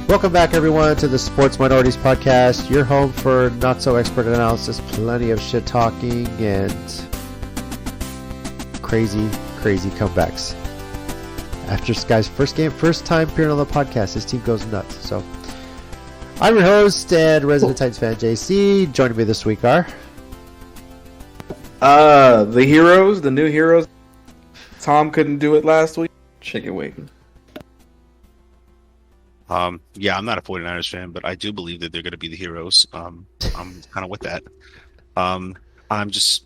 Welcome back, everyone, to the Sports Minorities Podcast, your home for not-so-expert analysis, plenty of shit-talking, and crazy, crazy comebacks. After this guy's first time appearing on the podcast, his team goes nuts. So, I'm your host and resident Titans fan, JC. Joining me this week are... the heroes, the new heroes. Tom couldn't do it last week. Chicken wing. Yeah, I'm not a 49ers fan, but I do believe that they're going to be the heroes. I'm kind of with that. I'm just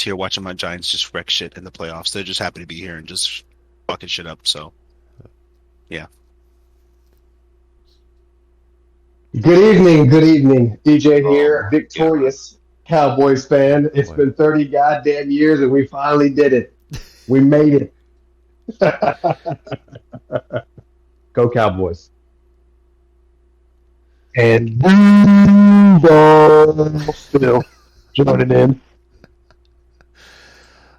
here watching my Giants just wreck shit in the playoffs. They're just happy to be here and just fucking shit up. So, yeah. Good evening. DJ here, victorious Cowboys fan. It's been 30 goddamn years, and we finally did it. We made it. Go Cowboys. And Phil joining in.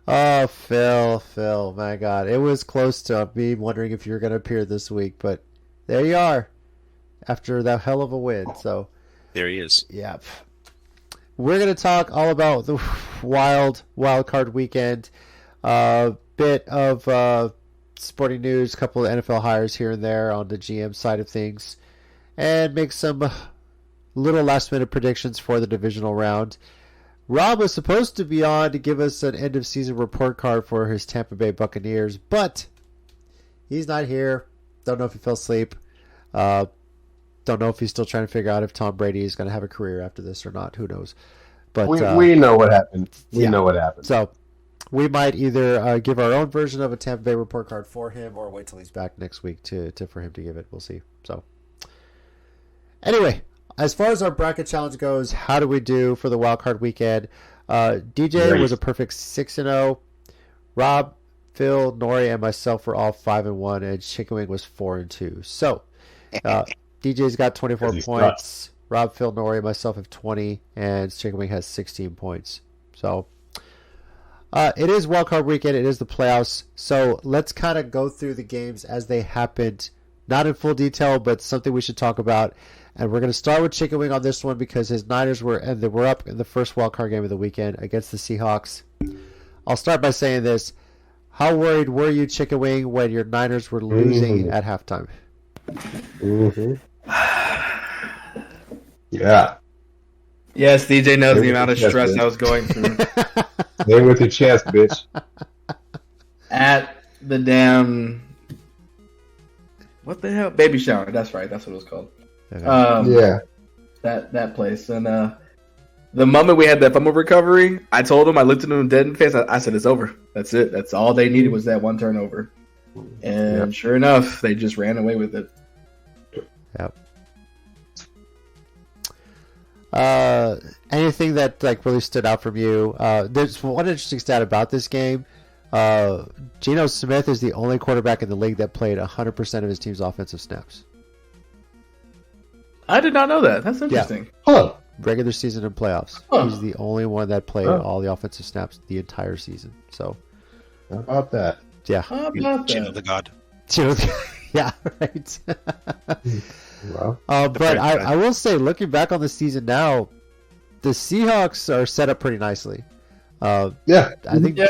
Oh, Phil, my God. It was close to me wondering if you were going to appear this week, but there you are after that hell of a win. So There he is. Yeah. We're going to talk all about the wild card weekend. Bit of sporting news, a couple of NFL hires here and there on the GM side of things, and make some little last-minute predictions for the divisional round. Rob was supposed to be on to give us an end-of-season report card for his Tampa Bay Buccaneers, but he's not here. Don't know if he fell asleep. Don't know if he's still trying to figure out if Tom Brady is going to have a career after this or not. Who knows? But we know what happened. We know what happened. So we might either give our own version of a Tampa Bay report card for him or wait till he's back next week for him to give it. We'll see. So anyway, as far as our bracket challenge goes, how do we do for the wild card weekend? DJ was a perfect 6-0. Rob, Phil, Nori, and myself were all 5-1, and Chicken Wing was 4-2. So DJ's got 24 points. Rob, Phil, Nori, and myself have 20, and Chicken Wing has 16 points. So it is wildcard weekend. It is the playoffs. So let's kind of go through the games as they happened. Not in full detail, but something we should talk about. And we're going to start with Chicken Wing on this one because his Niners were up in the first wildcard game of the weekend against the Seahawks. I'll start by saying this. How worried were you, Chicken Wing, when your Niners were losing at halftime? Mm-hmm. Yeah. Yes, DJ knows the amount of stress I was going through. Stay with your chest, bitch. At the damn... What the hell? Baby shower. That's right. That's what it was called. Yeah. That place. And the moment we had that fumble recovery, I told him, I looked at him dead in the face. I said, it's over. That's it. That's all they needed was that one turnover. And sure enough, they just ran away with it. Yep. Anything that really stood out from you? There's one interesting stat about this game. Geno Smith is the only quarterback in the league that played 100% of his team's offensive snaps. I did not know that. That's interesting. Yeah. Huh. Regular season and playoffs. Huh. He's the only one that played all the offensive snaps the entire season. So, how about that? Yeah. How about Geno that? the God. Yeah, right. Well, but I will say, looking back on the season now, the Seahawks are set up pretty nicely. yeah. I think Yeah.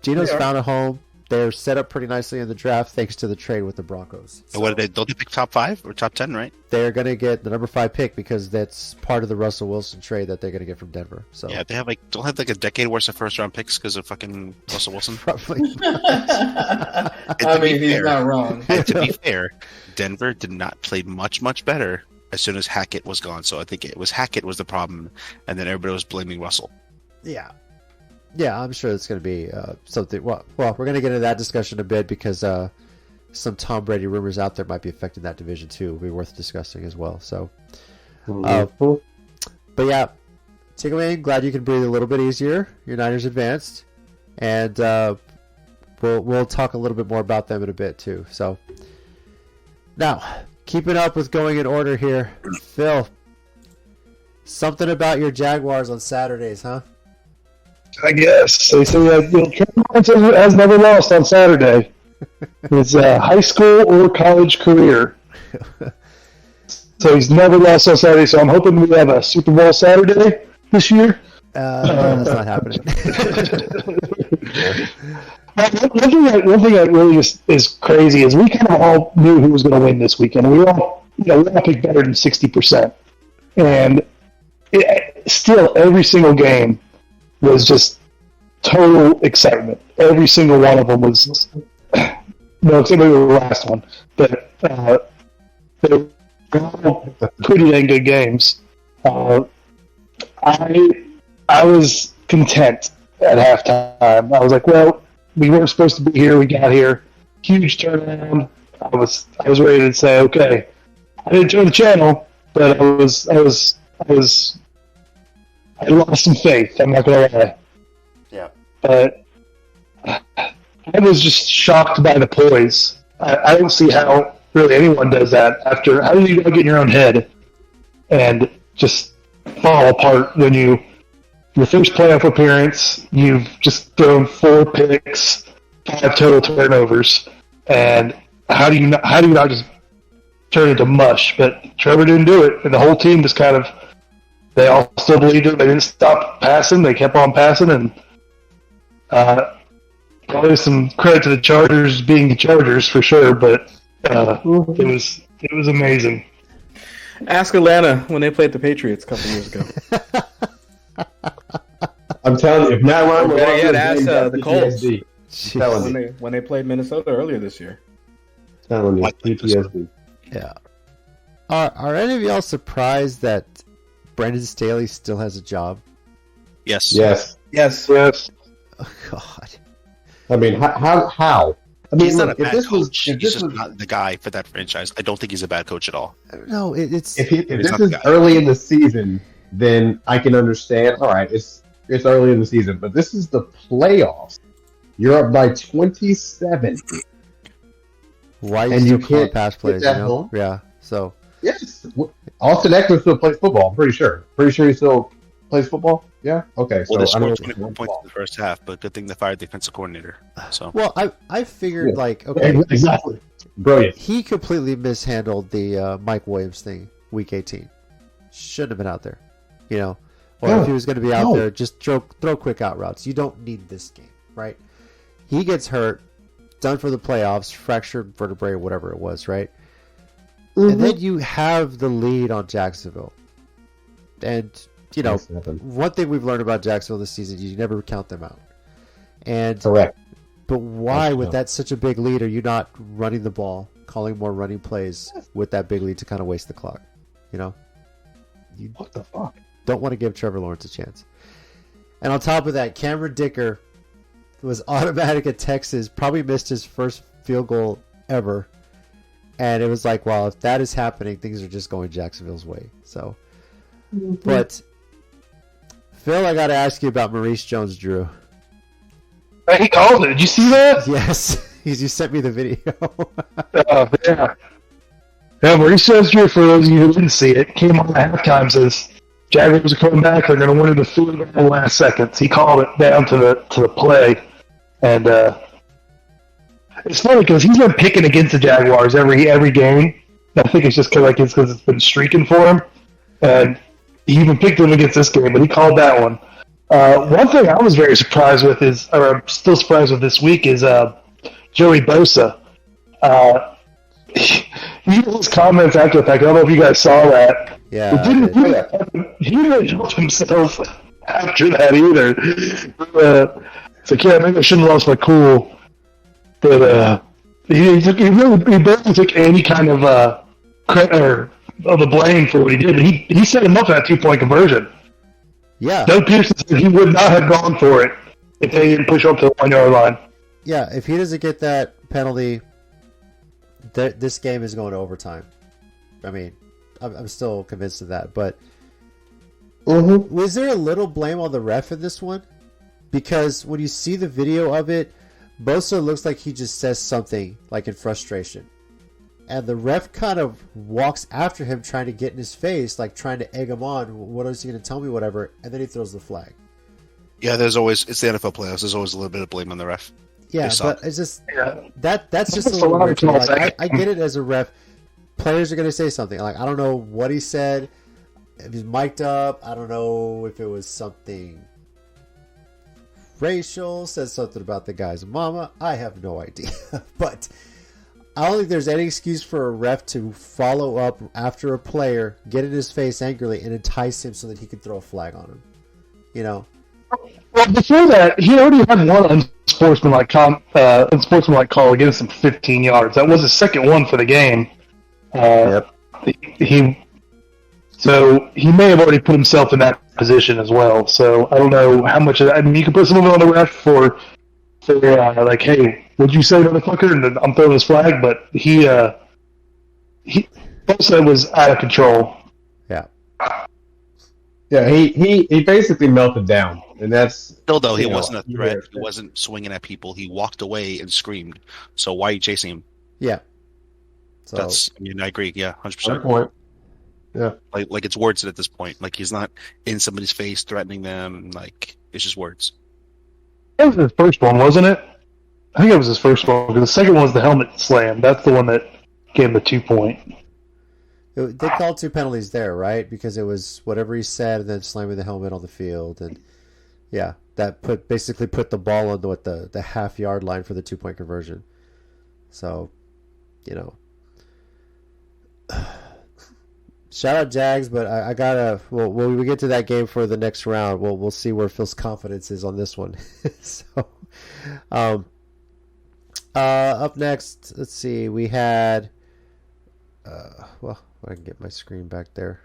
Geno's They are. found a home. They're set up pretty nicely in the draft thanks to the trade with the Broncos. So what don't they pick top 5 or top 10, right? They're going to get the number 5 pick because that's part of the Russell Wilson trade that they're going to get from Denver. So Yeah, they have don't have a decade worth of first round picks because of fucking Russell Wilson. probably. I mean, he's not wrong. And to be fair, Denver did not play much better as soon as Hackett was gone. So I think it was Hackett was the problem, and then everybody was blaming Russell. Yeah, I'm sure it's going to be something. Well, we're going to get into that discussion a bit because some Tom Brady rumors out there might be affecting that division too. Will be worth discussing as well. So, but yeah, Chicken Wing, glad you can breathe a little bit easier. Your Niners advanced, and we'll talk a little bit more about them in a bit too. So, now keeping up with going in order here, Phil. Something about your Jaguars on Saturdays, huh? I guess. They say that has never lost on Saturday. It's a high school or college career. So he's never lost on Saturday. So I'm hoping we have a Super Bowl Saturday this year. That's not happening. One thing that really is crazy is we kind of all knew who was going to win this weekend. We all picked better than 60%, and still every single game was just total excitement. Every single one of them was. No, except for the last one, but they were all pretty dang good games. I was content at halftime. I was like, well, we weren't supposed to be here. We got here. Huge turnaround. I was ready to say, okay. I didn't turn the channel, but I lost some faith. I'm not gonna lie. Yeah. But I was just shocked by the poise. I don't see how really anyone does that. How do you get in your own head and just fall apart when your first playoff appearance, you've just thrown 4 picks, 5 total turnovers, and how do you not just turn into mush? But Trevor didn't do it, and the whole team just they all still believed it. They didn't stop passing. They kept on passing, and probably some credit to the Chargers being the Chargers for sure, but it was amazing. Ask Atlanta when they played the Patriots a couple years ago. I'm telling you, if Matt Ryan were ask the Colts PTSD. when they played Minnesota earlier this year. Telling you, PTSD. Yeah. Are any of y'all surprised that Brandon Staley still has a job? Yes. Yes. Oh, God. I mean, how? I mean, He's not look, a if bad this was, coach. if He's this just was, not the guy for that franchise. I don't think he's a bad coach at all. No, it's if It's this not the is guy. early in the season, then I can understand. All right, it's early in the season, but this is the playoffs. You're up by 27. why and you you still call can't pass plays, get that you know? home? Yeah. So Yes, Austin Eckler still plays football. I'm pretty sure. Pretty sure he still plays football. Yeah. Okay. Well, they So I don't scored know. 24 points in the first half, but good thing they fired the defensive coordinator. So well, I figured Yeah. like okay, Exactly. Brilliant. he completely mishandled the Mike Williams thing week 18. Shouldn't have been out there, you know. Or No, if he was going to be out no. there, just throw quick out routes. You don't need this game, right? He gets hurt, done for the playoffs, fractured vertebrae or whatever it was, right? And then you have the lead on Jacksonville. And, you know, Yes, happened. one thing we've learned about Jacksonville this season, you never count them out. And Correct. but why, Yes, with no. that such a big lead, are you not running the ball, calling more running plays with that big lead to kind of waste the clock? You know? You What the fuck? don't want to give Trevor Lawrence a chance. And on top of that, Cameron Dicker was automatic at Texas, probably missed his first field goal ever. And it was like, well, if that is happening, things are just going Jacksonville's way. So, but Phil, I got to ask you about Maurice Jones-Drew. He called it. Did you see that? Yes, you sent me the video. Yeah. Yeah, Maurice Jones-Drew, for those of you who didn't see it, came on at halftime, says Jaguars are coming back. They're going to win in the field goal in the last seconds. He called it down to the play, and it's funny because he's been picking against the Jaguars every game. I think it's just because it's been streaking for him, and he even picked them against this game, but he called that one. One thing I was very surprised with I'm still surprised with this week is Joey Bosa. His comments after the fact, I don't know if you guys saw that. Yeah, He didn't help himself after that either. It's like, yeah, maybe I shouldn't have lost my cool. But he barely took any kind of credit or of the blame for what he did. He set him up for that 2-point conversion. yeah, Doug Peterson said he would not have gone for it if they didn't push up to the 1-yard line. yeah. If he doesn't get that penalty, this game is going to overtime. I mean, I'm still convinced of that. But was there a little blame on the ref in this one? Because when you see the video of it, Bosa looks like he just says something like in frustration. And the ref kind of walks after him trying to get in his face, like trying to egg him on. What is he going to tell me, whatever? And then he throws the flag. yeah, it's the NFL playoffs. There's always a little bit of blame on the ref. Yeah, They suck. but it's just Yeah. that's just a That's a little lot weird of to me. calls, Like, I get it as a ref. players are going to say something. Like, I don't know what he said. If he's mic'd up, I don't know if it was something racial, said something about the guy's mama. I have no idea. But I don't think there's any excuse for a ref to follow up after a player, get in his face angrily, and entice him so that he could throw a flag on him. You know? Well, before that, he already had one unsportsmanlike call against him 15 yards. That was his second one for the game. So he may have already put himself in that position as well. So I don't know how much of that. I mean, you can put someone on the ref for like, hey, what'd you say, motherfucker? And then I'm throwing this flag. But he also was out of control. Yeah. Yeah, he basically melted down, and that's Still, though, he wasn't a threat. He wasn't swinging at people. He walked away and screamed. So why are you chasing him? Yeah. So I agree. Yeah, 100%. Good point. Yeah. Like it's words at this point. Like he's not in somebody's face threatening them. Like it's just words. That was his first one, wasn't it? I think it was his first one. Because the second one was the helmet slam. That's the one that gave him the 2-point. They called 2 penalties there, right? Because it was whatever he said and then slamming the helmet on the field. And yeah, that basically put the ball on the half-yard line for the 2-point conversion. So, you know. Shout out Jags, but I gotta. Well, when we get to that game for the next round, we'll see where Phil's confidence is on this one. So, up next, let's see. We had. Well, I can get my screen back there.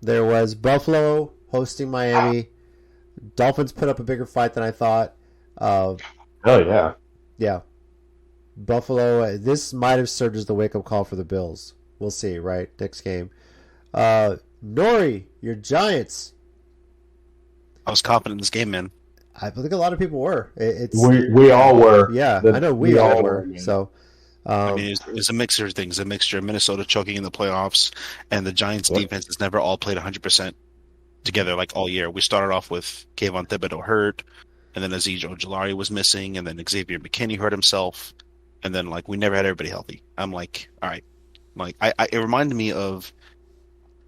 There was Buffalo hosting Miami. Dolphins put up a bigger fight than I thought. Oh yeah. Yeah. Buffalo, this might have served as the wake-up call for the Bills. We'll see, right? Next game. Nori, your Giants. I was confident in this game, man. I think a lot of people were. We all were. Yeah, I know we all were. So, I mean, it's a mixture of things. A mixture of Minnesota choking in the playoffs, and the Giants' defense has never all played 100% together like all year. We started off with Kayvon Thibodeau hurt, and then Azeez Ojulari was missing, and then Xavier McKinney hurt himself. And then, like, we never had everybody healthy. I'm like, all right. Like, it reminded me of,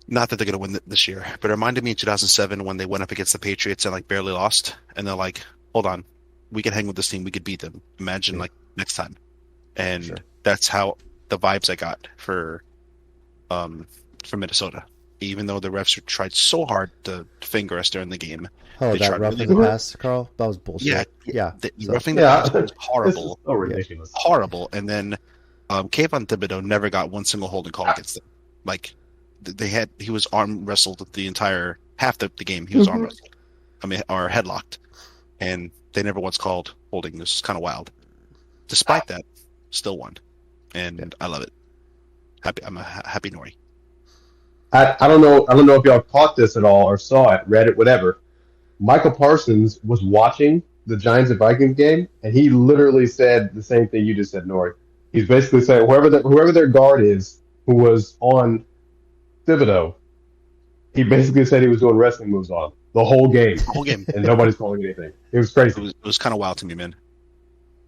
not that they're going to win this year, but it reminded me of 2007 when they went up against the Patriots and, like, barely lost. And they're like, hold on. We can hang with this team. We could beat them. Imagine, like, next time. And that's how the vibes I got for Minnesota. Even though the refs tried so hard to finger us during the game. Oh, that roughing the pass, Carl? That was bullshit. Yeah. The roughing the pass was horrible. So ridiculous. Horrible. And then Kayvon Thibodeau never got one single holding call against them. Like, he was arm wrestled the entire half the game. He was arm wrestled. I mean, or headlocked. And they never once called holding. This is kind of wild. Despite that, still won. And I love it. I'm a happy Nori. I don't know if y'all caught this at all or saw it, read it, whatever. Michael Parsons was watching the Giants and Vikings game, and he literally said the same thing you just said, Nori. He's basically saying whoever their guard is who was on Thibodeau, he basically said he was doing wrestling moves on him the whole game. And nobody's calling anything. It was crazy. It was kind of wild to me, man.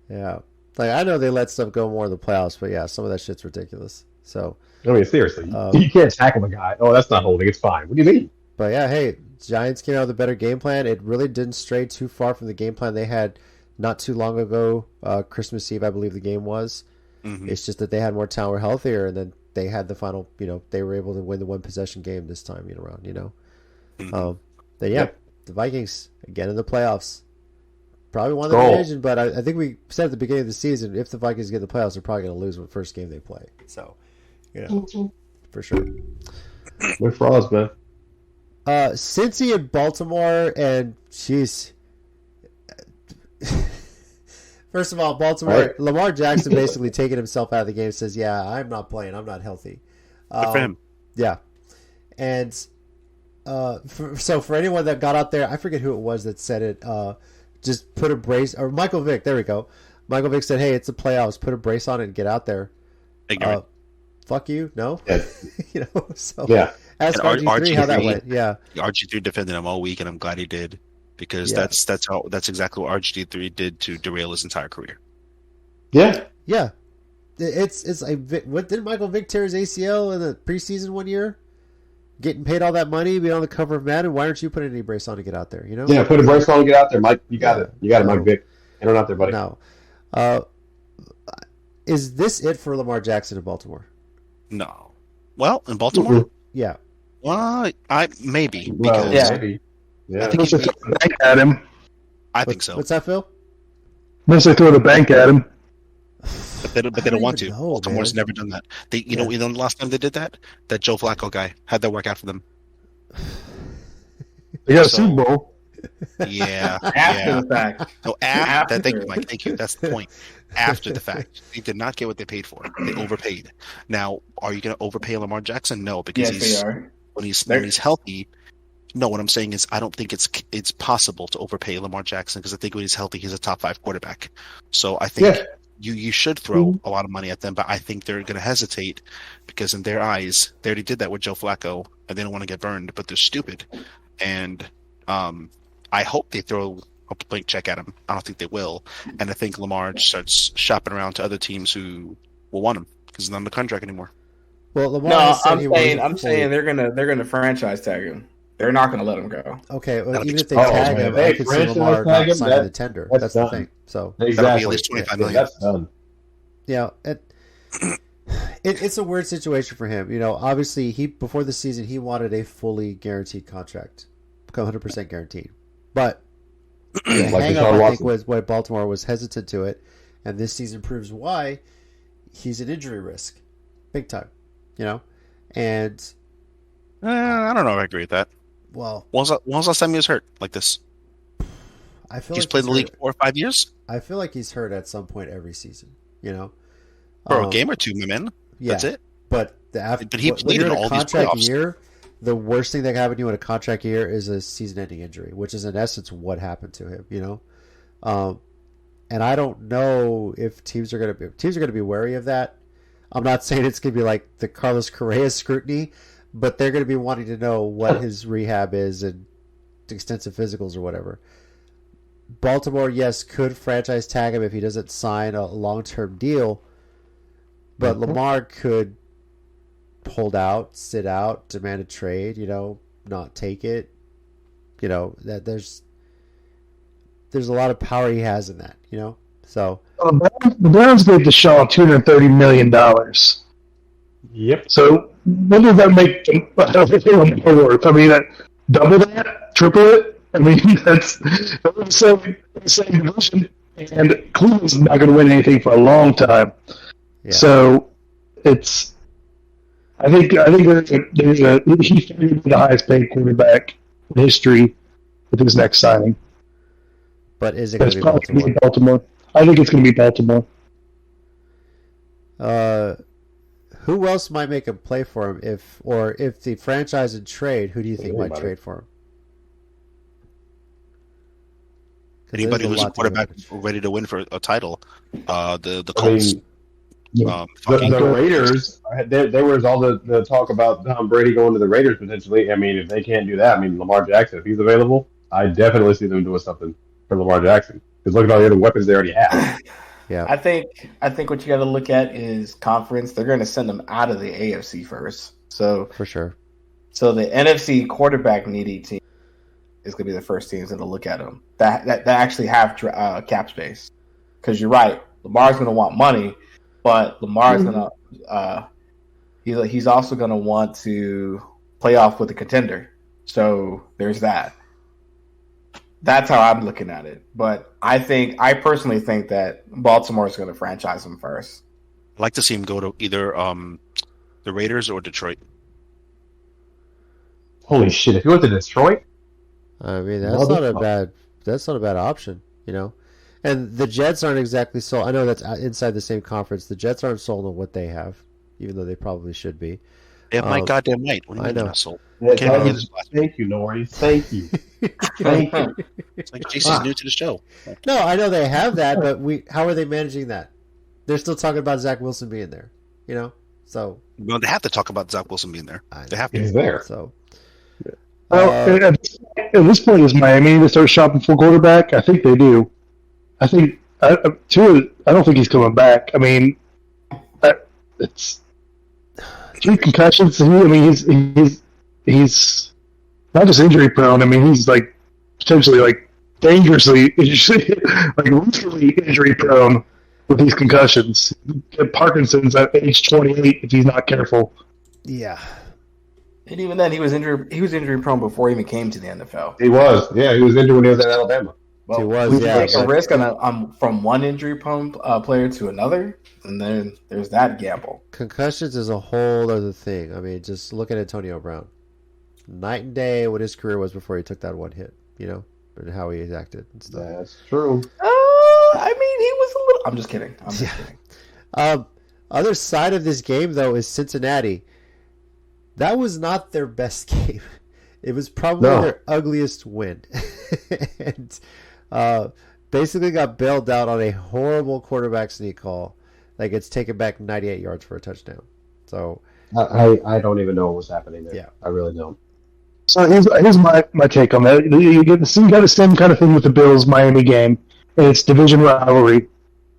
Yeah. Like, I know they let stuff go more in the playoffs, but yeah, some of that shit's ridiculous. So, I mean, seriously, you can't tackle the guy. Oh, that's not holding. It's fine. What do you mean? But yeah, hey, Giants came out with a better game plan. It really didn't stray too far from the game plan they had not too long ago. Christmas Eve, I believe the game was. Mm-hmm. It's just that they had more talent, were healthier, and then they had the final. They were able to win the one possession game this time around. Mm-hmm. The Vikings again in the playoffs. Probably won the division, but I think we said at the beginning of the season, if the Vikings get the playoffs, they're probably going to lose the first game they play. So, for sure. We're frauds, man. Cincy and Baltimore, and jeez. First of all, Baltimore, right. Lamar Jackson basically taking himself out of the game says, yeah, I'm not playing. I'm not healthy. Good for him. Yeah. And so for anyone that got out there, I forget who it was that said it, just put a brace, or Michael Vick, there we go. Michael Vick said, hey, it's the playoffs. Put a brace on it and get out there. Fuck you, no? Yeah. So ask RG3 how that went. Yeah. RG3 defended him all week, and I'm glad he did, because that's exactly what RG3 did to derail his entire career. Yeah. Yeah. it's like, what did Michael Vick tear his ACL in the preseason one year? Getting paid all that money, being on the cover of Madden. Why aren't you putting any brace on to get out there? You know? Yeah, put a brace on and get out there, Mike. You got it. You got it, Mike Vick. Get on out there, buddy. No. Is this it for Lamar Jackson in Baltimore? No. Well, in Baltimore? Yeah. Well, maybe. Well, Because maybe. Yeah. I think Unless they throw the bank at him. I think so. What's that, Phil? Unless they throw the bank at him. But they don't want to. Know, Baltimore's man. never done that. You know, the last time they did that, that Joe Flacco guy had that work out for them. They got a So- Super Bowl. Yeah. After yeah. the fact. No, After. thank you, Mike. Thank you. That's the point. After the fact, they did not get what they paid for. They overpaid. Now, are you going to overpay Lamar Jackson? No, because Yes, they are. when he's healthy. No, what I'm saying is I don't think it's possible to overpay Lamar Jackson because I think when he's healthy, he's a top 5 quarterback. So I think you should throw a lot of money at them, but I think they're going to hesitate because in their eyes, they already did that with Joe Flacco, and they don't want to get burned, but they're stupid. And I hope they throw a blank check at him. I don't think they will, and I think Lamar starts shopping around to other teams who will want him because he's not on the contract anymore. Well, Lamar No, has said I'm he saying wasn't they're gonna franchise tag him. They're not gonna let him go. Okay, well, That'll even be- if they Oh, tag man. him, Hey, I could see franchise Lamar tag not him, signing the tender. that's That's the done. thing. So, That'll be Exactly. at least $25 Yeah, million. that's done. yeah, it's a weird situation for him. You know, obviously, before the season, he wanted a fully guaranteed contract, 100% guaranteed. But the Like hang up, Deshaun I think, Watson. was why Baltimore was hesitant to it, and this season proves why. He's an injury risk, big time. You know, and I don't know if I agree with that. well, When was the last time he was hurt like this? I feel He's like played in the league hurt. 4 or 5 years? I feel like he's hurt at some point every season. You know, For a game or two, my man. Yeah, That's it. But But he when played you're in in a all these contract playoffs. year, the worst thing that can happen to you in a contract year is a season-ending injury, which is in essence what happened to him. You know, and I don't know if teams are going to be wary of that. I'm not saying it's going to be like the Carlos Correa scrutiny, but they're going to be wanting to know what his rehab is and extensive physicals or whatever. Baltimore, yes, could franchise tag him if he doesn't sign a long-term deal, but Lamar could hold out, sit out, demand a trade, you know, not take it. You know, that there's a lot of power he has in that, you know? So The Browns gave Deshaun $230 million. Yep. So what does that make them worth? I mean, double that, triple it. I mean, that's the same division, and Cleveland's not going to win anything for a long time. yeah. So it's, I think he's going to be the highest paid quarterback in history with his next signing. But is it But going it's to be probably going to be Baltimore? Baltimore. I think it's going to be Baltimore. Who else might make a play for him if the franchise and trade? Who do you think might Anybody. trade for him? 'Cause Anybody there's who's a lot to go quarterback with. ready to win for a title, the I Colts. mean, the fucking- Raiders, there was all the talk about Tom Brady going to the Raiders potentially. I mean, if they can't do that, I mean, Lamar Jackson, if he's available, I definitely see them doing something for Lamar Jackson. Because look at all the other weapons they already have. Yeah, I think what you got to look at is conference. They're going to send them out of the AFC first. So for sure. the NFC quarterback needy team is going to be the first teams that will look at them that actually have cap space. Because you're right, Lamar's going to want money, but Lamar's going to he's also going to want to play off with a contender. So there's that. That's how I'm looking at it. But I personally think that Baltimore is going to franchise him first. I'd like to see him go to either the Raiders or Detroit. Holy shit! If you went to Detroit, I mean, that's not a bad option, you know. And the Jets aren't exactly sold. I know that's inside the same conference. The Jets aren't sold on what they have, even though they probably should be. They have Mike goddamn right. What do you I mean know. they're not sold? That Can't was- even get this thank you, Nori. Thank you. Thank you. It's like JC's new to the show. No, I know they have that, but how are they managing that? They're still talking about Zach Wilson being there, you know. So Well, they have to talk about Zach Wilson being there. They have to. He's there. So, Well, at this point, is Miami to start shopping for quarterback? I think they do. I think Tua. I don't think he's coming back. I mean, it's 3 concussions. He's not just injury prone. I mean, he's like potentially like dangerously, like literally injury prone with these concussions. Get Parkinson's at age 28 if he's not careful. Yeah. And even then, he was injury prone before he even came to the NFL. He was. Yeah, he was injured when he was at Alabama. Well, He was, we yeah, take a but- risk on from one injury prone player to another, and then there's that gamble. Concussions is a whole other thing. I mean, just look at Antonio Brown. Night and day what his career was before he took that one hit, and how he acted and stuff. That's true. I mean, he was a little. I'm just kidding. Kidding. Other side of this game, though, is Cincinnati. That was not their best game. It was probably their ugliest win. And basically got bailed out on a horrible quarterback sneak call that gets taken back 98 yards for a touchdown. So I don't even know what was happening there. Yeah. I really don't. So here's my take on that. You got the same kind of thing with the Bills-Miami game, and it's division rivalry.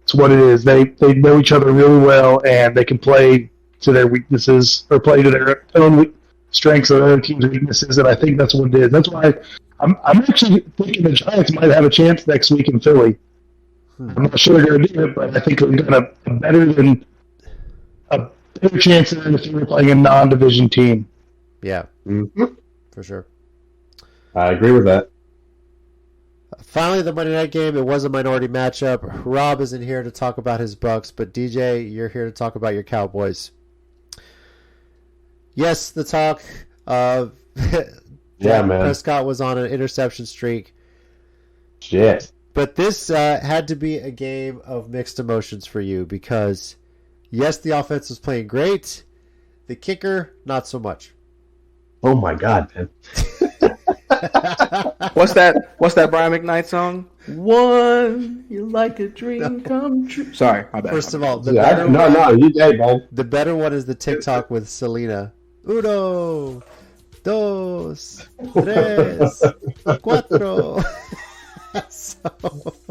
It's what it is. They know each other really well, and they can play to their weaknesses or play to their own strengths or their team's weaknesses, and I think that's what it is. That's why I'm actually thinking the Giants might have a chance next week in Philly. I'm not sure they're going to do it, but I think they're going to a better chance than if they were playing a non-division team. yeah, Mm-hmm. for sure. I agree with that. Finally, the Monday night game. It was a minority matchup. Rob isn't here to talk about his Bucks, but DJ, you're here to talk about your Cowboys. Yes, the talk. Yeah, man. Prescott was on an interception streak. Shit. But this had to be a game of mixed emotions for you because, yes, the offense was playing great. The kicker, not so much. Oh my God, man. What's that Brian McKnight song? One, you like a dream come true. Sorry, my bad. First of all, the Yeah, better you did, man. the better one is the TikTok with Selena. Uno, dos, tres, cuatro. So,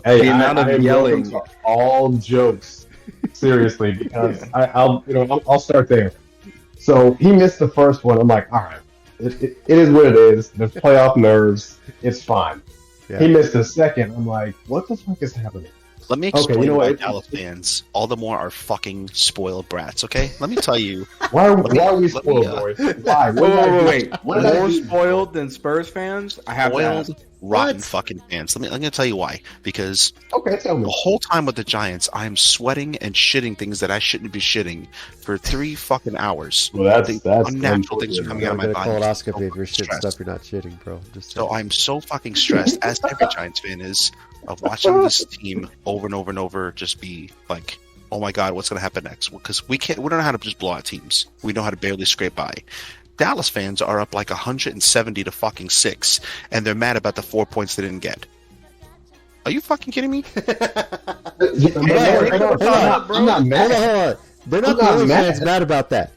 Hey, The amount of I am yelling. welcome to all jokes, seriously, because I'll start there. So he missed the first one. I'm like, all right, it is what it is. There's playoff nerves. It's fine. yeah. He missed the second. I'm like, what the fuck is happening? Let me Okay, explain you know why what? Dallas fans all the more are fucking spoiled brats. Okay, let me tell you. Why are me- we let me, spoiled, boys? Why? What did I do? Wait. What did I More do? spoiled than Spurs fans? I have to ask. Spoiled, rotten What? fucking fans. I'm gonna tell you why. Because Okay, tell the me. whole time with the Giants, I'm sweating and shitting things that I shouldn't be shitting for 3 fucking hours. Well, that's Unnatural things are You coming out gotta of my get a body. colonoscopy if you're shitting Stressed. stuff you're not shitting, bro. Just So saying. I'm so fucking stressed, as every Giants fan is, of watching this team over and over and over just be like, oh my God, what's going to happen next? Because we don't know how to just blow out teams. We know how to barely scrape by. Dallas fans are up like 170 to fucking 6, and they're mad about the 4 points they didn't get. Are you fucking kidding me? Hold on. I'm not mad. Hold on. They're not I'm the not only mad. fans mad about that.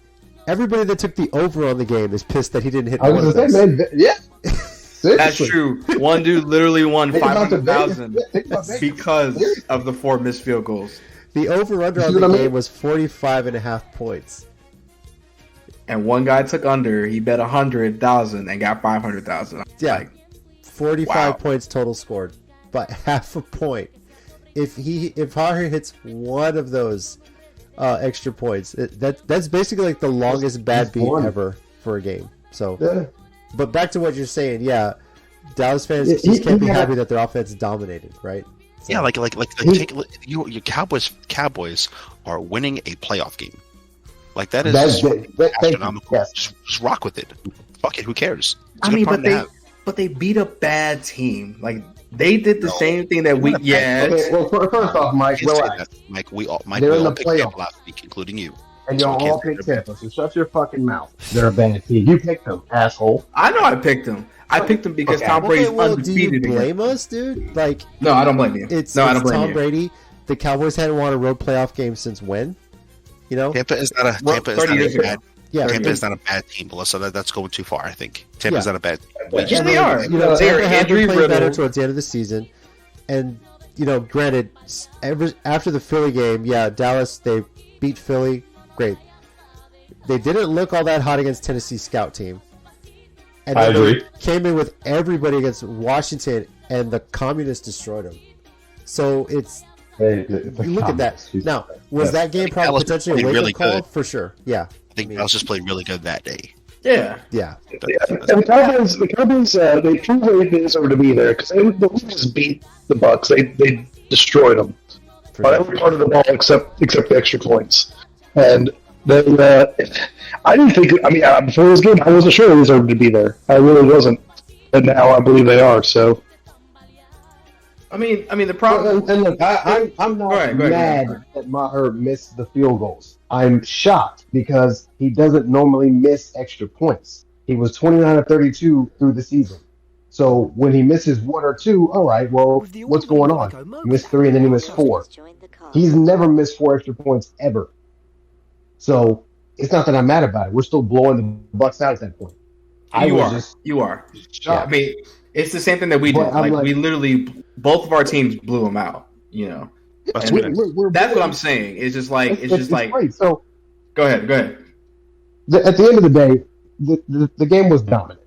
Everybody that took the over on the game is pissed that he didn't hit I one was of gonna those. say, man, yeah. That's Seriously. true. One dude literally won Think about the 500,000 Vegas. Think about Vegas. because of the 4 missed field goals. The over-under You on see the what I game mean? was 45.5 points. And one guy took under. He bet 100,000 and got 500,000. Yeah. Like, 45 Wow. points total scored, but half a point. If Harry hits one of those extra points, that's basically like the longest bad beat won. ever for a game. So, Yeah. but back to what you're saying, yeah, Dallas fans Yeah, just can't be he had- happy that their offense dominated, right? So, Yeah, like take your Cowboys are winning a playoff game. Like that is Thank you. astronomical. Yes. Just rock with it. Fuck it. Who cares? It's a I good mean, problem to have. but they beat a bad team. Like they did the same thing that we. Yeah. Okay, well, first off, Mike, You can't say relax. that. Mike, we all They're in the picked them playoffs. last week, including you. And So y'all we can't all say picked they're Tampa, so shut your fucking mouth. They're a bad team. You picked them, asshole. I know I picked him. I picked him because Okay. Tom Brady's Okay, well, do you undefeated. against- blame us, dude? Like, No, I don't blame you. it's I don't blame Tom you. Brady. The Cowboys hadn't won a road playoff game since when? You know? Tampa is not a Well, Tampa is 30 not years a ago. bad. Yeah. Tampa is not a bad team, Melissa. That's going too far. I think Tampa's Yeah. not a bad team. Yeah, they are. You know, They're Tampa had to injury play better riddled. towards the end of the season, and granted, after the Philly game, yeah, Dallas they beat Philly great. They didn't look all that hot against Tennessee's scout team. And I then agree. they came in with everybody against Washington, and the communists destroyed them. So it's look at that. Now, was that game probably Dallas potentially a played wake-up really call? good. For sure. Yeah. I think Dallas just played really good that day. Yeah. Yeah. And the Cowboys, they proved they deserve to be there because the Wolves beat the Bucks. They destroyed them For on sure. every part of the ball except the extra points. And they, I didn't think. I mean, before this game, I wasn't sure they deserved to be there. I really wasn't, and now I believe they are. So. I mean, the problem. And look, I'm not Go ahead, go ahead. mad that Maher missed the field goals. I'm shocked because he doesn't normally miss extra points. He was 29 of 32 through the season. So when he misses one or two, all right, well, what's going on? He missed 3 and then he missed 4. He's never missed 4 extra points ever. So it's not that I'm mad about it. We're still blowing the Bucks out at that point. You are. Shocked. I mean, it's the same thing that we did. But I'm Like, we literally, both of our teams blew them out. You know, That's And what that's what I'm saying. It's just like it's great. So Go ahead. at the end of the day, the game was dominant.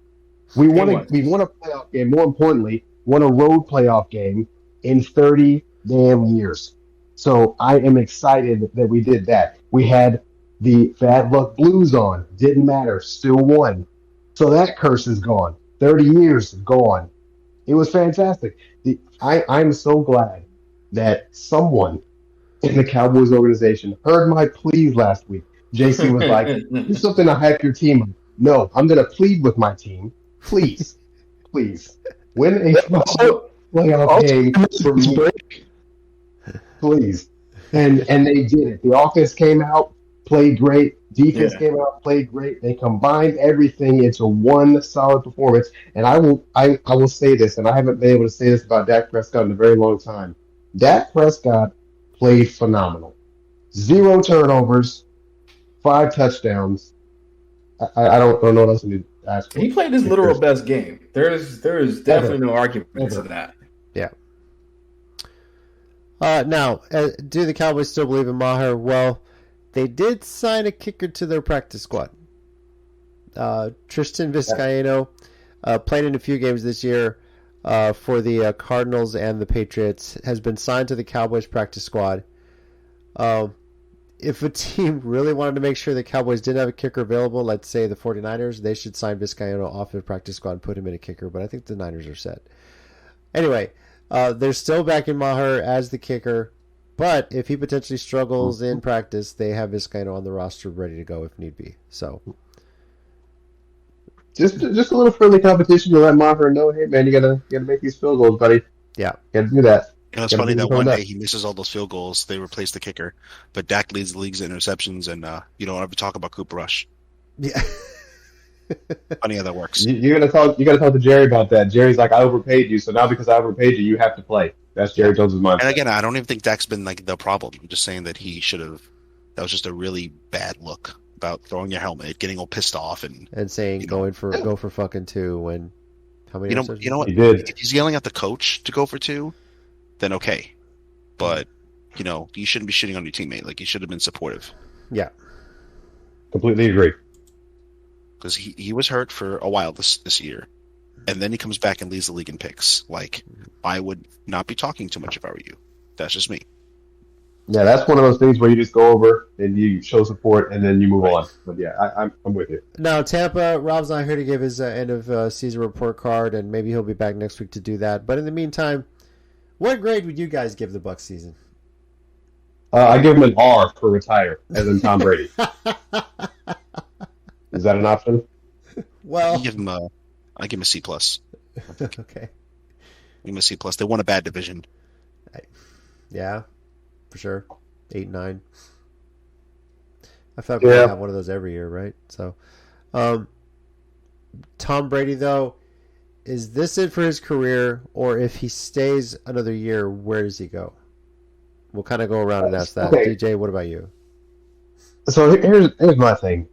We won a playoff game. More importantly, won a road playoff game in 30 damn years. So I am excited that we did that. We had the bad luck Blues on. Didn't matter. Still won. So that curse is gone. 30 years gone. It was fantastic. I'm so glad that someone in the Cowboys organization heard my pleas last week. JC was like, do something to hype your team up. No, I'm going to plead with my team. Please, win a playoff game for me. Please. And they did it. The offense came out, played great. Defense came out, played great. They combined everything into one solid performance. And I will say this, and I haven't been able to say this about Dak Prescott in a very long time. Dak Prescott played phenomenal. 0 turnovers, 5 touchdowns. I don't know what else I need to ask for. He played his literal best game. There is definitely no argument to that. Yeah. Now, do the Cowboys still believe in Maher? Well, they did sign a kicker to their practice squad. Tristan Vizcaino played in a few games this year for the Cardinals and the Patriots, has been signed to the Cowboys practice squad. If a team really wanted to make sure the Cowboys didn't have a kicker available, let's say the 49ers, they should sign Vizcaino off their practice squad and put him in a kicker, but I think the Niners are set. Anyway, they're still backing Maher as the kicker, but if he potentially struggles in practice, they have Vizcaino on the roster ready to go if need be. So, just a little friendly competition to let Maher know, hey man, you gotta make these field goals, buddy. Yeah, gotta do that. And it's funny that one day he misses all those field goals. They replace the kicker, but Dak leads the league's in interceptions, and you don't ever talk about Cooper Rush. yeah. Funny how that works. You gotta talk to Jerry about that. Jerry's like, I overpaid you, so now because I overpaid you, you have to play. That's Jerry Jones' mindset. And again, I don't even think Dak's been like the problem. I'm just saying that he should have. That was just a really bad look about throwing your helmet, getting all pissed off, and saying go for fucking 2 when how many? You know what? He did. If he's yelling at the coach to go for 2, then okay. But you shouldn't be shitting on your teammate. Like, you should have been supportive. Yeah, Completely agree. Because he was hurt for a while this year, and then he comes back and leads the league in picks. Like, I would not be talking too much if I were you. That's just me. Yeah, that's one of those things where you just go over and you show support and then you move on. But yeah, I'm with you. Now, Tampa, Rob's not here to give his end of season report card, and maybe he'll be back next week to do that. But in the meantime, what grade would you guys give the Bucs season? I give him an R for retire, as in Tom Brady. Is that an option? Well, I give him a C plus. Okay. Give him a C plus. They won a bad division. Yeah, for sure. 8, 9. I feel like we have one of those every year, right? So, Tom Brady, though, is this it for his career, or if he stays another year, where does he go? We'll kind of go around and ask that. Okay. DJ, what about you? So here's my thing.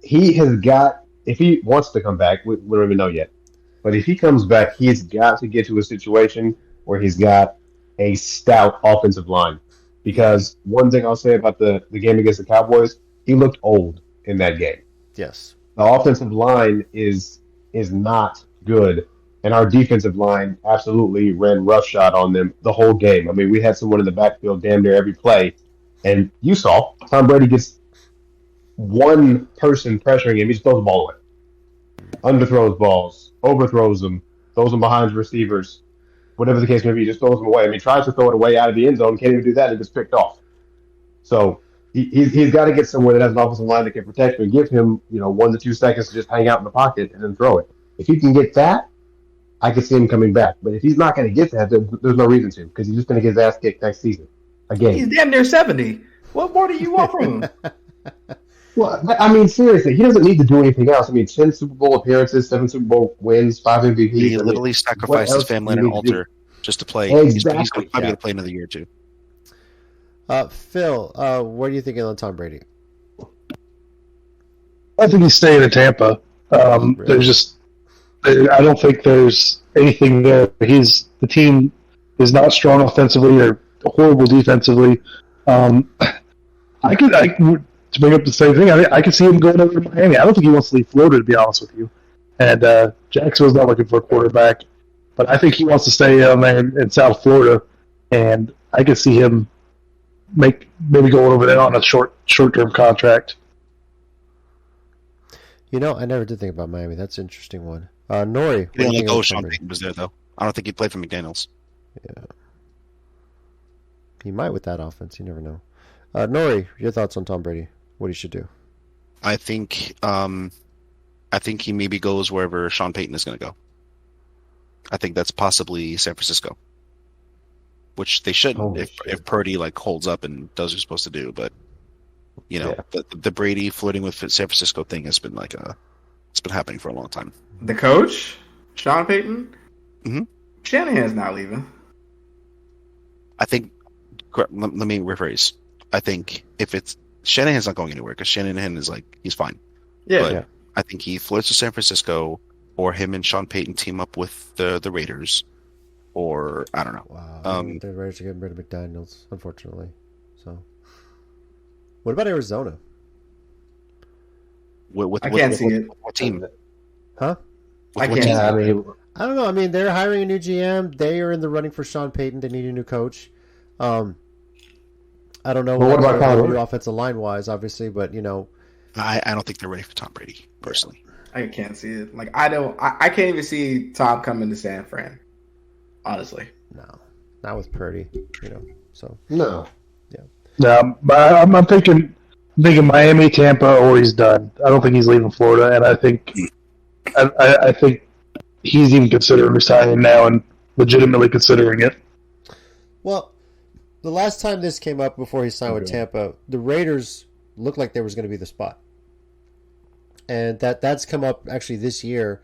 He has got, if he wants to come back, we don't even know yet. But if he comes back, he's got to get to a situation where he's got a stout offensive line. Because one thing I'll say about the game against the Cowboys, he looked old in that game. Yes. The offensive line is not good, and our defensive line absolutely ran roughshod on them the whole game. I mean, we had someone in the backfield damn near every play, and you saw Tom Brady gets one person pressuring him, he just throws the ball away, underthrows balls, overthrows them, throws them behind receivers, whatever the case may be, he just throws them away. I mean, he tries to throw it away out of the end zone, can't even do that, and it gets picked off. So he's got to get somewhere that has an offensive line that can protect him and give him 1 to 2 seconds to just hang out in the pocket and then throw it. If he can get that, I can see him coming back. But if he's not going to get that, there's no reason to, because he's just going to get his ass kicked next season again. He's damn near 70. What more do you want from him? Well, I mean, seriously, he doesn't need to do anything else. I mean, 10 Super Bowl appearances, 7 Super Bowl wins, 5 MVPs. He literally sacrificed his family on an altar just to play. Exactly. He's probably going to play another year or two. Phil, what are you thinking on Tom Brady? I think he's staying in Tampa. Really? I don't think there's anything there. The team is not strong offensively. They're horrible defensively. To bring up the same thing, I could see him going over to Miami. I don't think he wants to leave Florida, to be honest with you. And Jacksonville's not looking for a quarterback, but I think he wants to stay down there in South Florida. And I could see him maybe going over there on a short-term contract. I never did think about Miami. That's an interesting one. Nori. He didn't go. Sean Payton was there, though. I don't think he played for McDaniels. Yeah. He might with that offense. You never know. Nori, your thoughts on Tom Brady? What he should do? I think he maybe goes wherever Sean Payton is going to go. I think that's possibly San Francisco, which they shouldn't if Purdy holds up and does what he's supposed to do. But the Brady flirting with San Francisco thing has been it's been happening for a long time. The coach, Sean Payton. Mm-hmm. Shanahan's not leaving. I think. Let me rephrase. I think if it's Shanahan's not going anywhere because Shanahan is he's fine. Yeah. But I think he flirts with San Francisco, or him and Sean Payton team up with the Raiders, or I don't know. Wow. The Raiders are getting rid of McDaniels, unfortunately. So, what about Arizona? I can't see it. What team? Huh? I can't. Yeah, I mean, I don't know. I mean, they're hiring a new GM. They are in the running for Sean Payton. They need a new coach. I don't know what about Colorado? Offensive line wise, obviously, but I don't think they're ready for Tom Brady personally. I can't see it. I can't even see Tom coming to San Fran. Honestly, no, not with Purdy. So no. No, but I'm thinking Miami, Tampa, or he's done. I don't think he's leaving Florida, and I think he's even considering resigning now and legitimately considering it. Well, the last time this came up before he signed with Tampa, the Raiders looked like there was going to be the spot. And that's come up actually this year.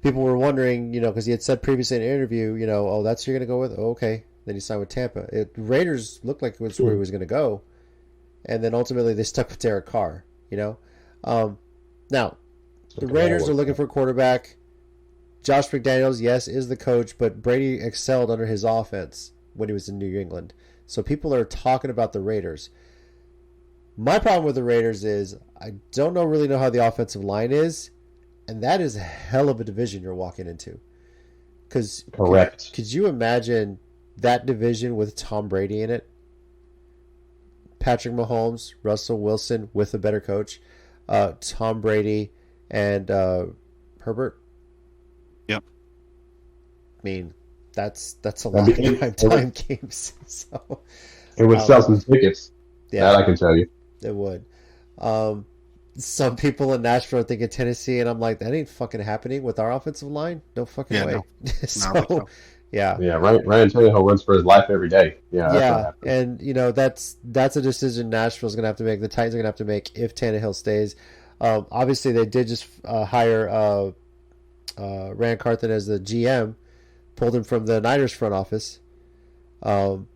People were wondering, because he had said previously in an interview, that's who you're going to go with? Oh, okay. Then he signed with Tampa. Raiders looked like it was where he was going to go. And then ultimately they stuck with Derek Carr, Now, the Raiders are looking for a quarterback. Josh McDaniels, yes, is the coach, but Brady excelled under his offense when he was in New England. So people are talking about the Raiders. My problem with the Raiders is I don't really know how the offensive line is, and that is a hell of a division you're walking into. Correct. Could you imagine that division with Tom Brady in it? Patrick Mahomes, Russell Wilson with a better coach, Tom Brady, and Herbert. Yep. I mean, that's a lot of prime time games. So it would sell some tickets. Yeah, that I can tell you. It would. Some people in Nashville are thinking Tennessee, and I'm like, that ain't fucking happening with our offensive line. No fucking way. No. So, yeah. Yeah, Ryan Tannehill runs for his life every day. Yeah, and that's a decision Nashville's going to have to make. The Titans are going to have to make if Tannehill stays. Obviously, they did just hire Rand Carthen as the GM, pulled him from the Niners front office. And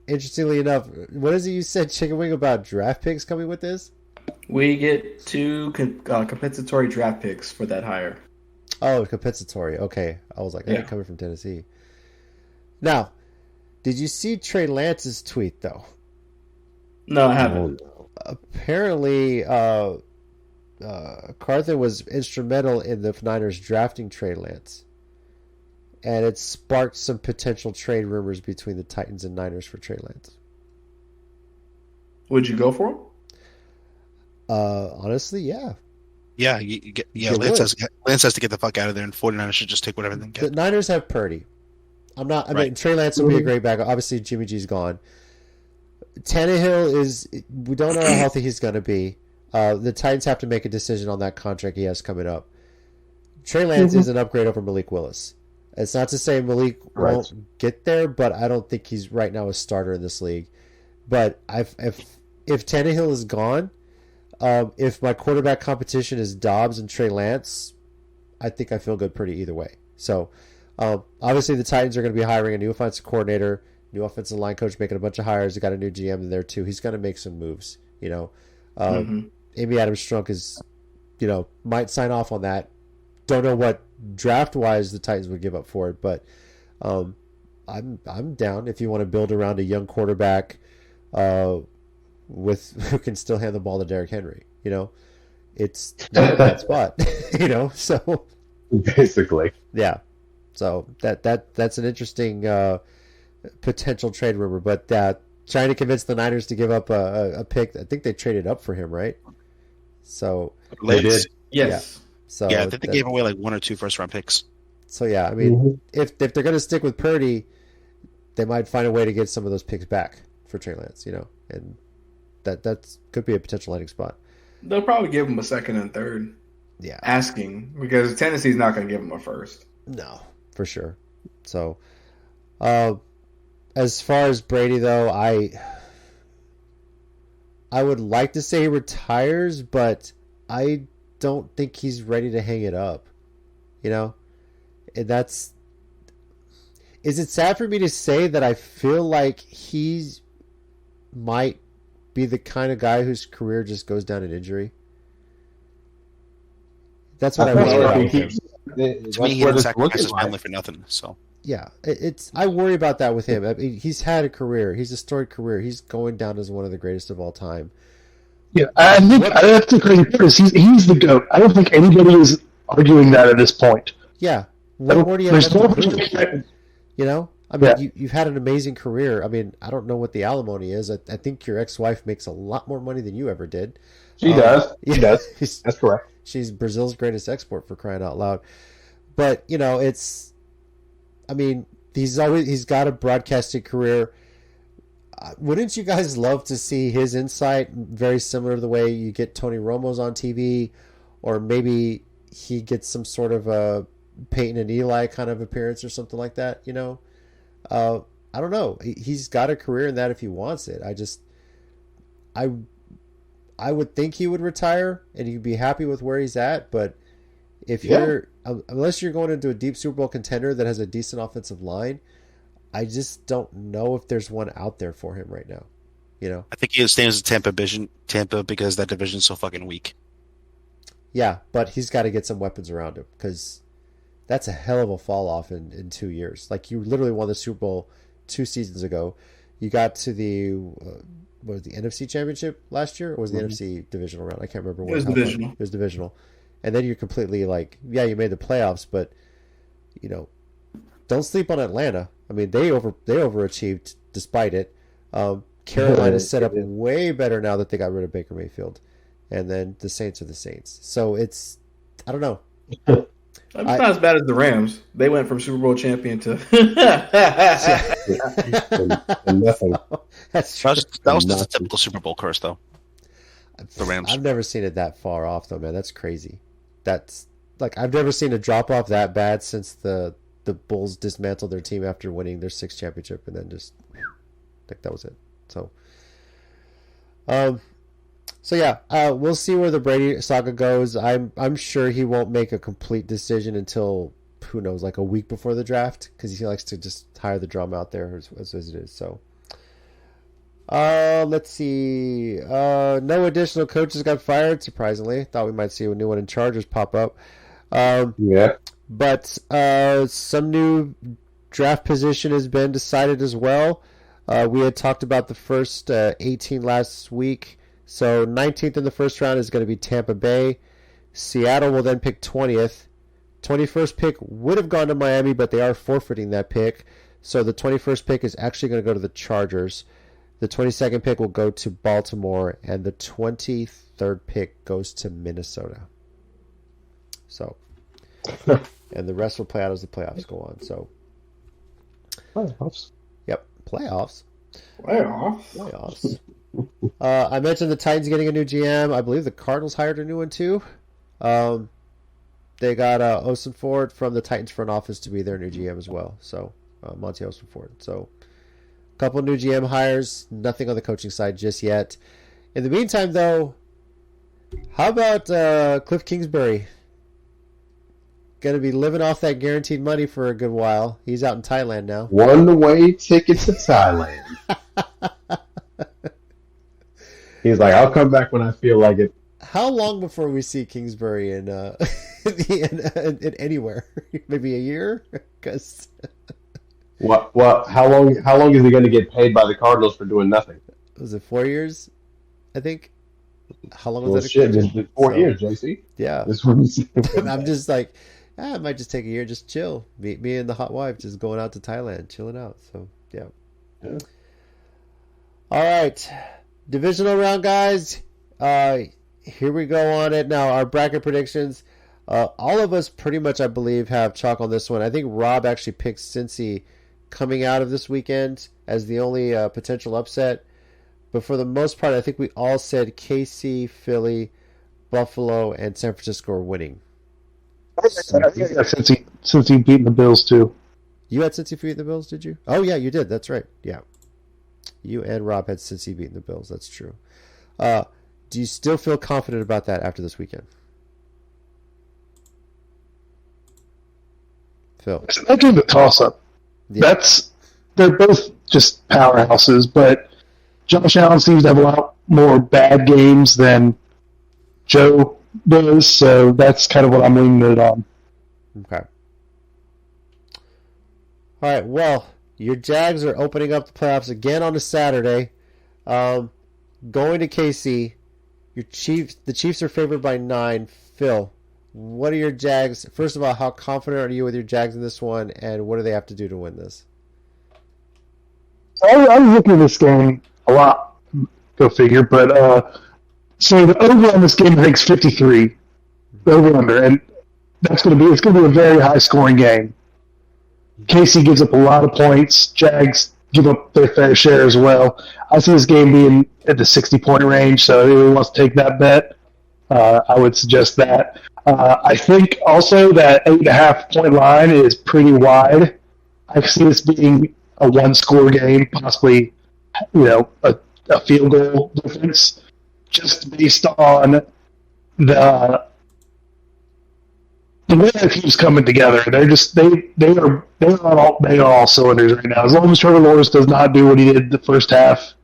interestingly enough, what is it you said, Chicken Wing, about draft picks coming with this? We get 2 compensatory draft picks for that hire. Oh, compensatory. Okay. I was like, I ain't coming from Tennessee. Now, did you see Trey Lance's tweet, though? No, I haven't. apparently Carthen was instrumental in the Niners drafting Trey Lance. And it sparked some potential trade rumors between the Titans and Niners for Trey Lance. Would you go for him? Honestly, yeah. Yeah, Lance has to get the fuck out of there, and 49ers should just take whatever they The get. Niners have Purdy. I mean, Trey Lance will be a great backup. Obviously, Jimmy G's gone. Tannehill we don't know how healthy he's going to be. The Titans have to make a decision on that contract he has coming up. Trey Lance is an upgrade over Malik Willis. It's not to say Malik won't get there, but I don't think he's right now a starter in this league. But if Tannehill is gone, if my quarterback competition is Dobbs and Trey Lance, I think I feel good pretty either way. So obviously the Titans are going to be hiring a new offensive coordinator, new offensive line coach, making a bunch of hires. They got a new GM in there too. He's going to make some moves. Amy Adams Strunk is, might sign off on that. Don't know what draft wise the Titans would give up for it, but I'm down if you want to build around a young quarterback who can still hand the ball to Derrick Henry. It's not a bad spot. So basically, yeah. So that's an interesting potential trade rumor, but trying to convince the Niners to give up a pick. I think they traded up for him, right? So they did. Yes. Yeah. So I think they gave away like 1 or 2 first-round picks. So yeah, I mean, if they're going to stick with Purdy, they might find a way to get some of those picks back for Trey Lance, and that could be a potential landing spot. They'll probably give him a second and third. Yeah, asking because Tennessee's not going to give him a first. No, for sure. So, as far as Brady though, I would like to say he retires, but I don't think he's ready to hang it up. And is it sad for me to say that I feel like he's might be the kind of guy whose career just goes down in injury? That's what I worry about with him. To me, he didn't sacrifice his family for nothing. So yeah, I worry about that with him. I mean, he's had a career. He's a storied career. He's going down as one of the greatest of all time. Yeah, I think that's the crazy part is he's the GOAT. I don't think anybody is arguing that at this point. Yeah. What more do you have to prove? I mean, you've had an amazing career. I mean, I don't know what the alimony is. I think your ex-wife makes a lot more money than you ever did. She does. She does. That's correct. She's Brazil's greatest export, for crying out loud. But, he's got a broadcasting career. Wouldn't you guys love to see his insight very similar to the way you get Tony Romo's on TV, or maybe he gets some sort of a Peyton and Eli kind of appearance or something like that, I don't know. He's got a career in that if he wants it. I would think he would retire and he'd be happy with where he's at, but unless you're going into a deep Super Bowl contender that has a decent offensive line, I just don't know if there's one out there for him right now. I think he stands in Tampa because that division's so fucking weak. Yeah, but he's got to get some weapons around him because that's a hell of a fall off in 2 years. Like, you literally won the Super Bowl 2 seasons ago. You got to the NFC Championship last year, or was the NFC Divisional Round? I can't remember. It was divisional. It was divisional. And then you're completely you made the playoffs, but don't sleep on Atlanta. I mean, they overachieved despite it. Carolina's set up way better now that they got rid of Baker Mayfield, and then the Saints are the Saints. So it's, I don't know. It's not as bad as the Rams. They went from Super Bowl champion to nothing. That's true. That was just a typical Super Bowl curse, though. The Rams. I've never seen it that far off, though, man. That's crazy. That's I've never seen a drop off that bad since the Bulls dismantled their team after winning their 6th championship, and then just that was it. So, we'll see where the Brady saga goes. I'm sure he won't make a complete decision until, who knows, like a week before the draft, because he likes to just hire the drama out there as it is. So, let's see. No additional coaches got fired. Surprisingly, thought we might see a new one in Chargers pop up. But some new draft position has been decided as well. We had talked about the first 18 last week. So 19th in the first round is going to be Tampa Bay. Seattle will then pick 20th. 21st pick would have gone to Miami, but they are forfeiting that pick. So the 21st pick is actually going to go to the Chargers. The 22nd pick will go to Baltimore, and the 23rd pick goes to Minnesota. So, and the rest will play out as the playoffs go on. So, Playoffs. yep, playoffs. Playoffs. I mentioned the Titans getting a new GM. I believe the Cardinals hired a new one too. They got Osenford from the Titans front office to be their new GM as well. So Monty Osenford. So a couple new GM hires. Nothing on the coaching side just yet. In the meantime, though, how about Cliff Kingsbury? Going to be living off that guaranteed money for a good while. He's out in Thailand now. One-way ticket to Thailand. He's like, I'll come back when I feel like it. How long before we see Kingsbury in anywhere? Maybe a year? Because What? How long is he going to get paid by the Cardinals for doing nothing? was it 4 years? I think. How long was Well, that? shit, just 4 years, JC. Yeah. That's what he's I'm just like, it might just take a year, just chill. Me and the hot wife just going out to Thailand, chilling out. So yeah. All right, divisional round, guys. Here we go on it now. Our bracket predictions. All of us pretty much, I believe, have chalk on this one. I think Rob actually picked Cincy coming out of this weekend as the only potential upset. But for the most part, I think we all said KC, Philly, Buffalo, and San Francisco are winning. Since he beating the Bills too. You had Cincy beating the Bills, did you? Oh, yeah, you did. That's right. Yeah. You and Rob had Cincy beating the Bills. That's true. Do you still feel confident about that after this weekend? Phil? That game's a toss-up. Yeah. They're both just powerhouses, but Josh Allen seems to have a lot more bad games than Joe does, so that's kind of what I'm leaning it on. Okay. All right, well, your Jags are opening up the playoffs again on a Saturday. Going to KC. The Chiefs are favored by 9. Phil, what are your Jags? First of all, how confident are you with your Jags in this one, and what do they have to do to win this? I was looking at this game a lot, go figure, but so the over on this game I think is 53, the over-under, and it's going to be a very high-scoring game. KC gives up a lot of points. Jags give up their fair share as well. I see this game being at the 60-point range, so if anyone wants to take that bet, I would suggest that. I think also that 8.5-point line is pretty wide. I see this being a one-score game, possibly, a field goal difference, just based on the way that team's coming together. They are all cylinders right now. As long as Trevor Lawrence does not do what he did the first half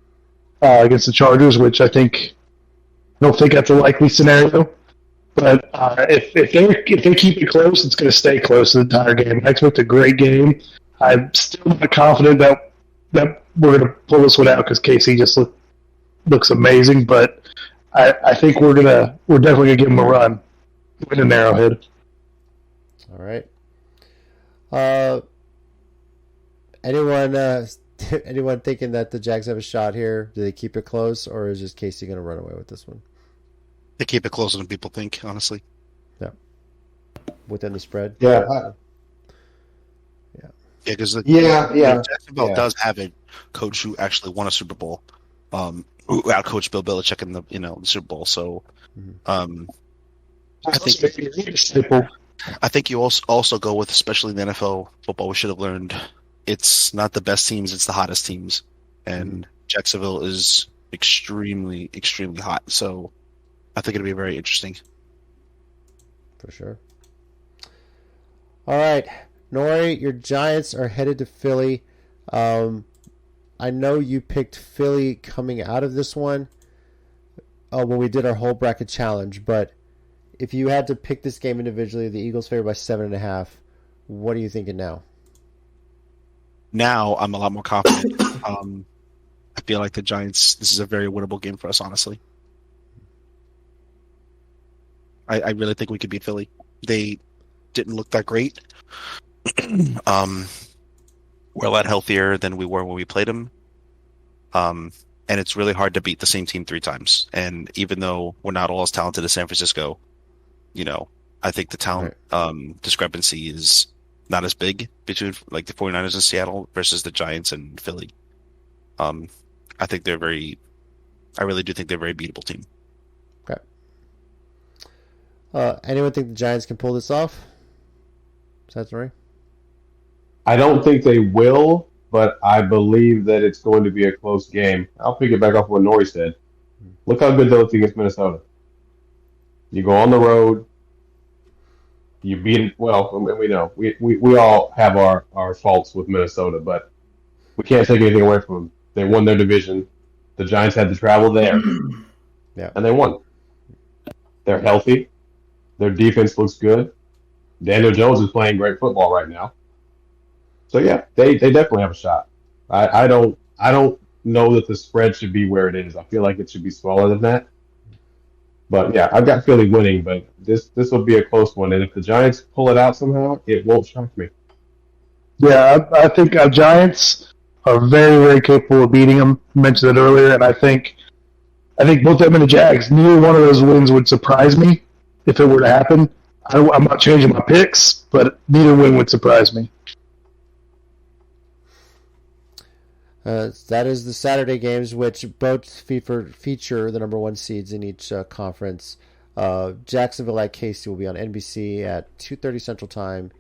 against the Chargers, which I don't think that's a likely scenario. But if they keep it close, it's going to stay close the entire game. I expect a great game. I'm still not confident that we're going to pull this one out because KC just looks amazing. But I think we're definitely going to give them a run. Win an Arrowhead. All right. Anyone thinking that the Jags have a shot here? Do they keep it close, or is just Casey going to run away with this one? They keep it closer than people think, honestly. Yeah. Within the spread? Yeah. Yeah, because Yeah. Jacksonville does have a coach who actually won a Super Bowl, who outcoached Bill Belichick in the Super Bowl. So, I think you also go with, especially in the NFL football, we should have learned it's not the best teams, it's the hottest teams, and Jacksonville is extremely, extremely hot. So, I think it'll be very interesting. For sure. All right. Nori, your Giants are headed to Philly. I know you picked Philly coming out of this one when we did our whole bracket challenge, but if you had to pick this game individually, the Eagles favored by 7.5. What are you thinking now? Now I'm a lot more confident. I feel like the Giants, this is a very winnable game for us, honestly. I really think we could beat Philly. They didn't look that great. We're a lot healthier than we were when we played them. And it's really hard to beat the same team 3 times. And even though we're not all as talented as San Francisco, I think the talent discrepancy is not as big between like the 49ers in Seattle versus the Giants and Philly. I think I really do think they're a very beatable team. Okay. Anyone think the Giants can pull this off? Besides Murray? I don't think they will, but I believe that it's going to be a close game. I'll pick it back off what Nori said. Look how good they looked against Minnesota. You go on the road, you beat it. Well, we know we all have our faults with Minnesota, but we can't take anything away from them. They won their division. The Giants had to travel there, and they won. They're healthy. Their defense looks good. Daniel Jones is playing great football right now. So yeah, they definitely have a shot. I don't know that the spread should be where it is. I feel like it should be smaller than that. But yeah, I've got Philly winning, but this will be a close one. And if the Giants pull it out somehow, it won't shock me. Yeah, I think Giants are very, very capable of beating them. I mentioned it earlier, and I think both them and the Jags, neither one of those wins would surprise me if it were to happen. I'm not changing my picks, but neither win would surprise me. That is the Saturday games, which both feature the number 1 seeds in each conference. Jacksonville at KC will be on NBC at 2:30 Central Time.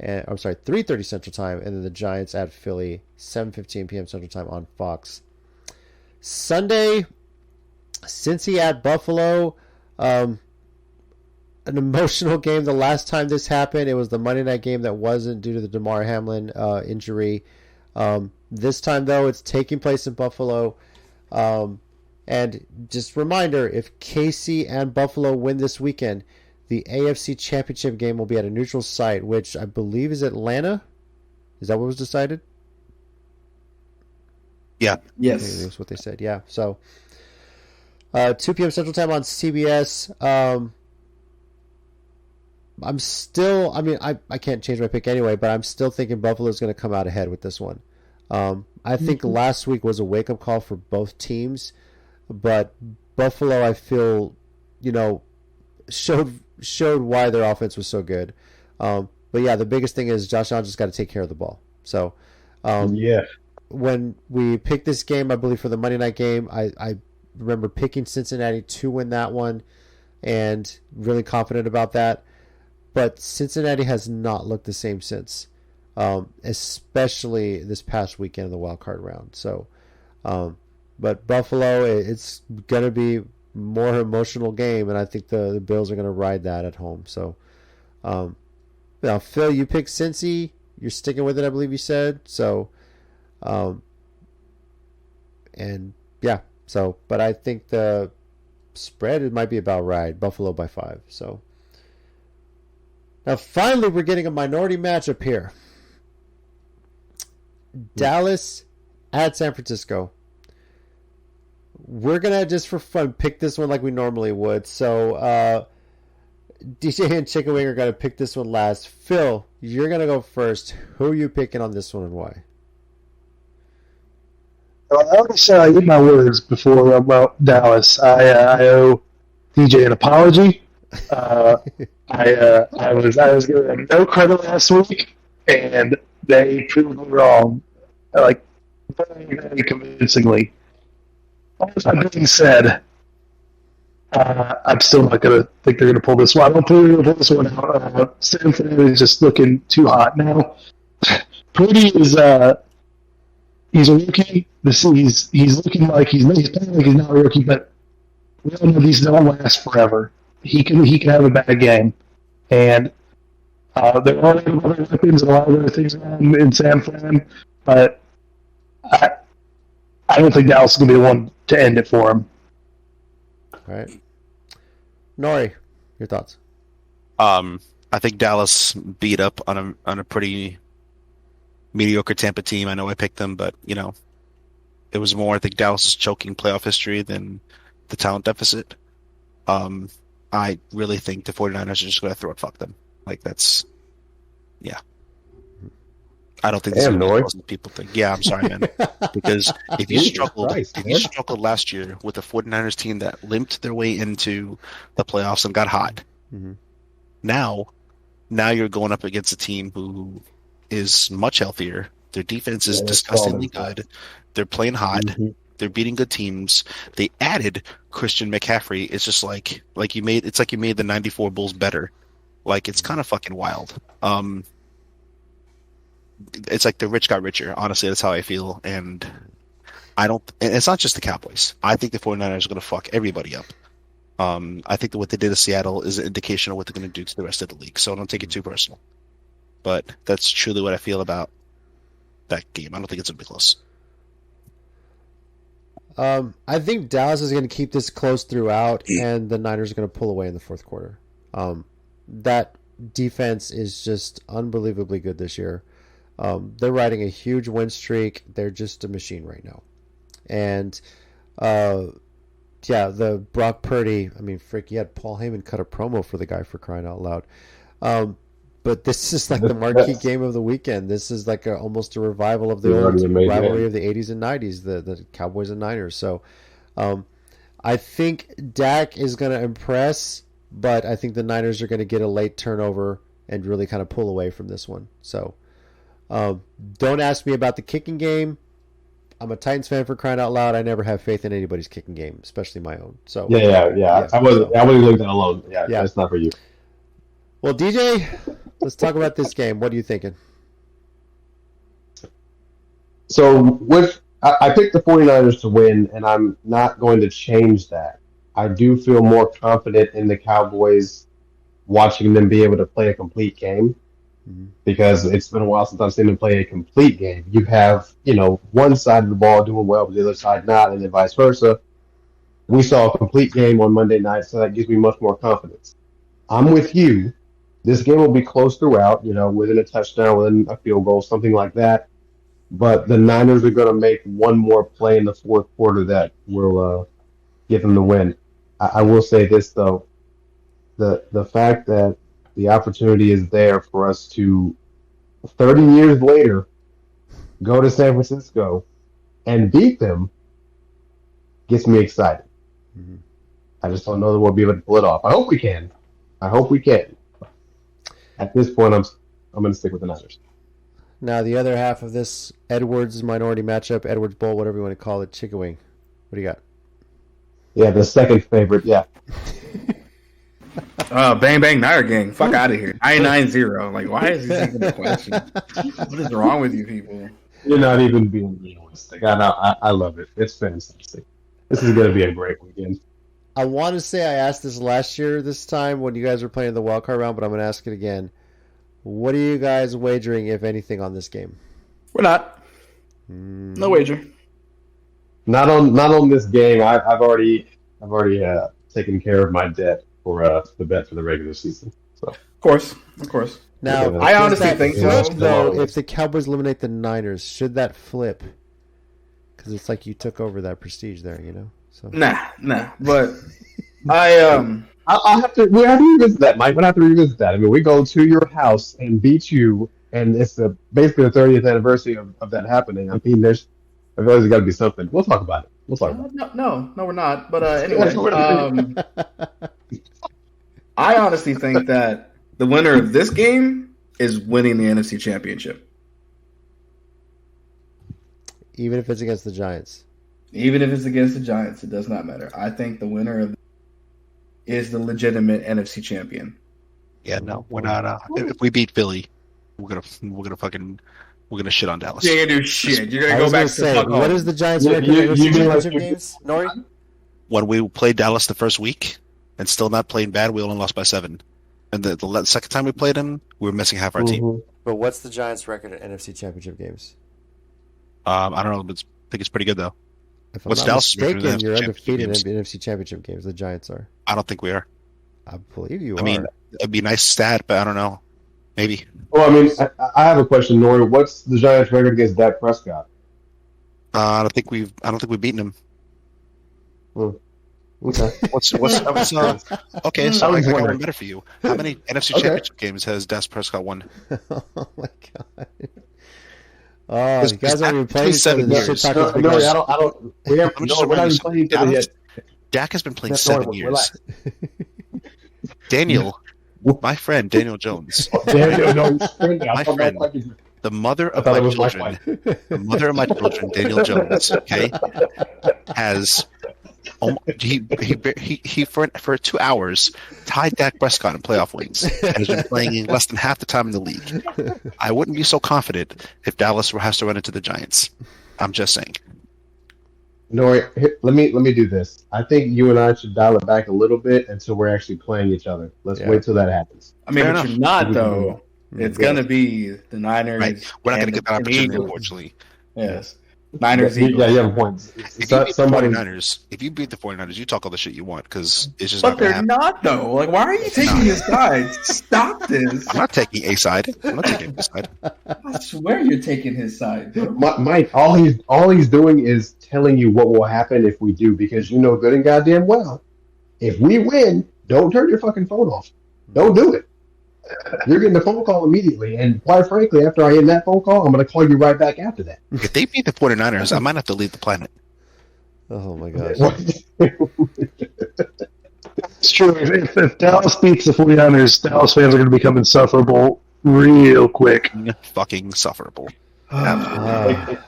3:30 Central Time, and then the Giants at Philly, 7:15 p.m. Central Time on Fox. Sunday, Cincy at Buffalo. An emotional game. The last time this happened, it was the Monday night game that wasn't due to the Damar Hamlin injury. This time, though, it's taking place in Buffalo. And just reminder, if KC and Buffalo win this weekend, the AFC Championship game will be at a neutral site, which I believe is Atlanta. Is that what was decided? Yeah. Yes. That's what they said. Yeah. So, 2 p.m. Central Time on CBS. I can't change my pick anyway, but I'm still thinking Buffalo's going to come out ahead with this one. I think last week was a wake-up call for both teams, but Buffalo, I feel, showed why their offense was so good. But yeah, the biggest thing is Josh Allen just got to take care of the ball. So, when we picked this game, I believe for the Monday night game, I remember picking Cincinnati to win that one, and really confident about that. But Cincinnati has not looked the same since, especially this past weekend of the wild card round. So, but Buffalo, it's going to be more emotional game, and I think the Bills are going to ride that at home. So, now Phil, you picked Cincy. You're sticking with it, I believe you said. So, and yeah. So, but I think the spread, it might be about right. Buffalo by 5. So. Now, finally, we're getting a minority matchup here. Dallas at San Francisco. We're going to, just for fun, pick this one like we normally would. So, DJ and Chicken Wing are going to pick this one last. Phil, you're going to go first. Who are you picking on this one and why? Well, I already said I get my words before about Dallas. I owe DJ an apology. I was giving them no credit last week, and they proved me wrong, like very, very convincingly. All that being said, I'm still not gonna think they're gonna pull this one. I don't think they're gonna pull this one out. Stanford is just looking too hot now. Purdy is he's a rookie. He's looking like he's playing like he's not a rookie, but we all know these don't last forever. He can have a bad game, and there are other weapons and a lot of other things around in San Fran, but I don't think Dallas is going to be the one to end it for him. All right, Nori, your thoughts? I think Dallas beat up on a pretty mediocre Tampa team. I know I picked them, but it was more, I think, Dallas's choking playoff history than the talent deficit. I really think the 49ers are just going to throw it fuck them. Like, that's, yeah. I don't think this is Damn, going to be as Nori. close as people think. Yeah, I'm sorry, man. Because if you Jesus Christ, if man. you struggled last year with a 49ers team that limped their way into the playoffs and got hot, Mhm. now you're going up against a team who is much healthier. Their defense is Yeah, they're disgustingly solid. good. They're playing hot. Mhm. They're beating good teams. They added Christian McCaffrey. It's just like you made the '94 Bulls better. Like, it's kind of fucking wild. It's like the rich got richer. Honestly, that's how I feel. And and it's not just the Cowboys. I think the 49ers are going to fuck everybody up. I think that what they did to Seattle is an indication of what they're going to do to the rest of the league. So don't take it too personal. But that's truly what I feel about that game. I don't think it's going to be close. I think Dallas is going to keep this close throughout, and the Niners are going to pull away in the fourth quarter. That defense is just unbelievably good this year. They're riding a huge win streak. They're just a machine right now. And, yeah, the Brock Purdy, I mean, frick, you had Paul Heyman cut a promo for the guy, for crying out loud. But this is like the marquee game of the weekend. This is like almost a revival of the old rivalry of the 80s and 90s, the Cowboys and Niners. So I think Dak is going to impress, but I think the Niners are going to get a late turnover and really kind of pull away from this one. So don't ask me about the kicking game. I'm a Titans fan, for crying out loud. I never have faith in anybody's kicking game, especially my own. So Yeah. I wasn't leaving that alone. Yeah, that's not for you. Well, DJ, let's talk about this game. What are you thinking? So I picked the 49ers to win, and I'm not going to change that. I do feel more confident in the Cowboys watching them be able to play a complete game, because it's been a while since I've seen them play a complete game. You have, one side of the ball doing well, but the other side not, and then vice versa. We saw a complete game on Monday night, so that gives me much more confidence. I'm with you. This game will be close throughout, within a touchdown, within a field goal, something like that. But the Niners are going to make one more play in the fourth quarter that will give them the win. I will say this, though. The fact that the opportunity is there for us to, 30 years later, go to San Francisco and beat them gets me excited. Mm-hmm. I just don't know that we'll be able to pull it off. I hope we can. At this point, I'm going to stick with the Niners. Now, the other half of this Edwards minority matchup, Edwards Bowl, whatever you want to call it, chicken wing. What do you got? Yeah, the second favorite, yeah. Bang Bang Niner Gang. Fuck out of here. 990. Like, why is this even a question? What is wrong with you people? You're not even being realistic. I know. I love it. It's fantastic. This is going to be a great weekend. I want to say I asked this last year this time when you guys were playing the wild card round, but I'm going to ask it again. What are you guys wagering, if anything, on this game? We're not. No wager. Not on this game. I've already taken care of my debt for the bet for the regular season. So of course. Now, I honestly think so. Though, if the Cowboys eliminate the Niners, should that flip? Because it's like you took over that prestige there, So Nah. But I'll have to. We have to revisit that, Mike. We'll have to revisit that. I mean, we go to your house and beat you, and it's basically the 30th anniversary of that happening. I mean, there's got to be something. We'll talk about it. No, we're not. But anyway, I honestly think that the winner of this game is winning the NFC Championship. Even if it's against the Giants? Even if it's against the Giants, it does not matter. I think the winner of is the legitimate NFC champion. Yeah, no, we're not. If we beat Philly, we're gonna shit on Dallas. You're gonna do shit. You're gonna go back to say, what is the Giants' record in NFC Championship games, Nori? When we played Dallas the first week and still not playing bad, we only lost by 7. And the second time we played them, we were missing half our team. But what's the Giants' record in NFC Championship games? I don't know, but I think it's pretty good though. If I'm not mistaken, you're undefeated in NFC Championship games. The Giants are. I don't think we are. I believe you are. I mean, it'd be a nice stat, but I don't know. Maybe. Well, I mean, I have a question, Nori. What's the Giants' record against Dak Prescott? I don't think we've beaten him. Okay. What's okay? So I got one better for you. How many NFC Championship games has Dak Prescott won? Oh my god. Oh, you guys aren't even playing each other. 7 This years. shit No, talking no, because I don't. We have, I'm just no, we're not reminding even you playing each other Dallas- yet. Dak has been playing That's 7 normal. years. Relax. Daniel, my friend Daniel Jones, my friend, the mother of my children, the mother of my children, Daniel Jones, okay, has he for 2 hours tied Dak Prescott in playoff wins and has been playing less than half the time in the league. I wouldn't be so confident if Dallas has to run into the Giants. I'm just saying. No, let me do this. I think you and I should dial it back a little bit until we're actually playing each other. Let's wait till that happens. I mean, Fair but enough. you're not though. It's gonna be the Niners. Right. We're not going to get that and opportunity, Eagles. unfortunately. Yes, Niners. Yeah, Eagles. you have a point. If you beat the 49ers, you talk all the shit you want because it's just But not going to they're happen. not though. Like, why are you taking his side? Stop this! I'm not taking a side. I'm not taking a side. I swear you're taking his side, bro. Mike, all he's doing is telling you what will happen if we do, because you know good and goddamn well, if we win, don't turn your fucking phone off. Don't do it. You're getting a phone call immediately, and quite frankly, after I end that phone call, I'm going to call you right back after that. If they beat the 49ers, I might have to leave the planet. oh my gosh. It's true. If Dallas beats the 49ers, Dallas fans are going to become insufferable real quick. Fucking sufferable. But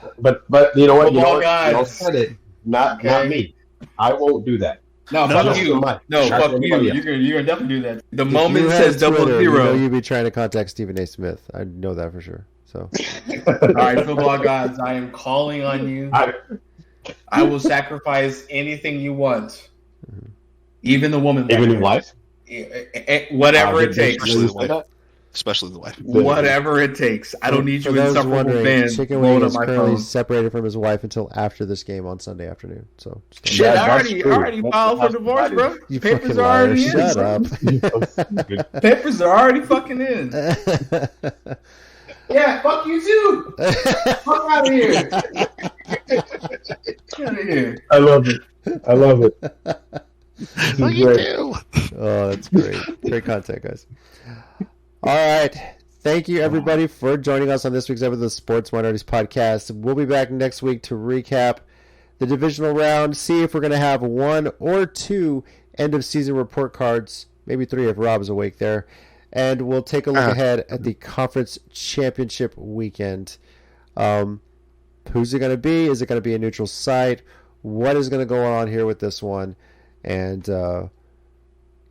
you know what? You know guys. what? You said it. Not me. I won't do that. No, fuck you. Mike. No, Not fuck you. anybody else. You're gonna definitely do that. The If moment you it had says double Twitter, zero. you know you'd be trying to contact Stephen A. Smith. I know that for sure. So All right, football gods, I am calling on you. I will sacrifice anything you want, even the woman. Even your wife? Whatever it takes. Especially the wife. Whatever it takes. I don't need for you those insufferable wondering, fans Chicken blowing Wing up is my currently phone. separated from his wife until after this game on Sunday afternoon. So Shit, I already filed for divorce, bro. you Papers fucking are liar. already in. Shut bro. up. Papers are already fucking in. Yeah, fuck you too. Fuck out of here. Get out of here. I love it. Oh, you do. Oh, that's great. Great content, guys. All right. Thank you, everybody, for joining us on this week's episode of the Sports Minorities Podcast. We'll be back next week to recap the divisional round, see if we're going to have 1 or 2 end-of-season report cards, maybe 3 if Rob is awake there, and we'll take a look ahead at the conference championship weekend. Who's it going to be? Is it going to be a neutral site? What is going to go on here with this one? And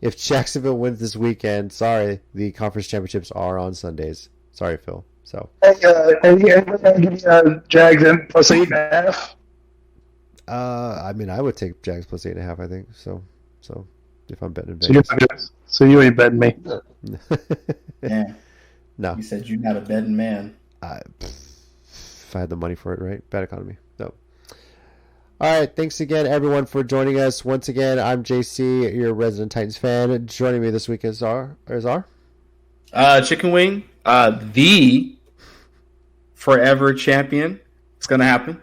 if Jacksonville wins this weekend, sorry, the conference championships are on Sundays. Sorry, Phil. So, Jags in plus 8.5. I mean, I would take Jags plus 8.5. I think so. If I'm betting in Vegas, So you ain't betting me. Yeah. No. You said you're not a betting man. If I had the money for it, right? Bad economy. No. All right. Thanks again, everyone, for joining us. Once again, I'm JC, your resident Titans fan. Joining me this week is R. Chicken Wing, the forever champion. It's going to happen.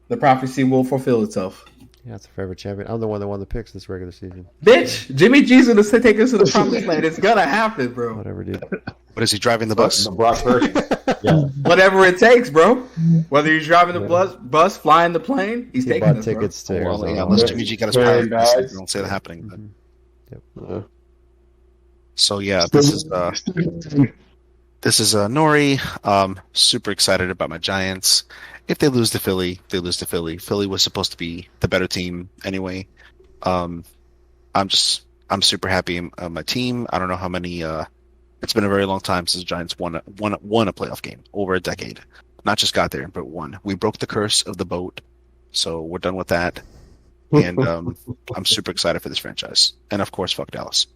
The prophecy will fulfill itself. Yeah, it's a forever champion. I'm the one that won the picks this regular season. Bitch, Jimmy G's going to take us to the promised land. It's going to happen, bro. Whatever, dude. What is he driving the bus? The Brock Purdy. Yeah. Whatever it takes, bro. Whether he's driving the bus, flying the plane, he's He taking bought us, tickets to Well, Arizona. yeah, unless Jimmy G got his Very pilot, nice. don't say that happening. But. Yep. So yeah, this is Nori. Super excited about my Giants. If they lose to Philly, they lose to Philly. Philly was supposed to be the better team anyway. I'm super happy my team. I don't know how many. It's been a very long time since the Giants won a playoff game, over a decade. Not just got there, but won. We broke the curse of the boat, so we're done with that. And I'm super excited for this franchise. And of course, fuck Dallas.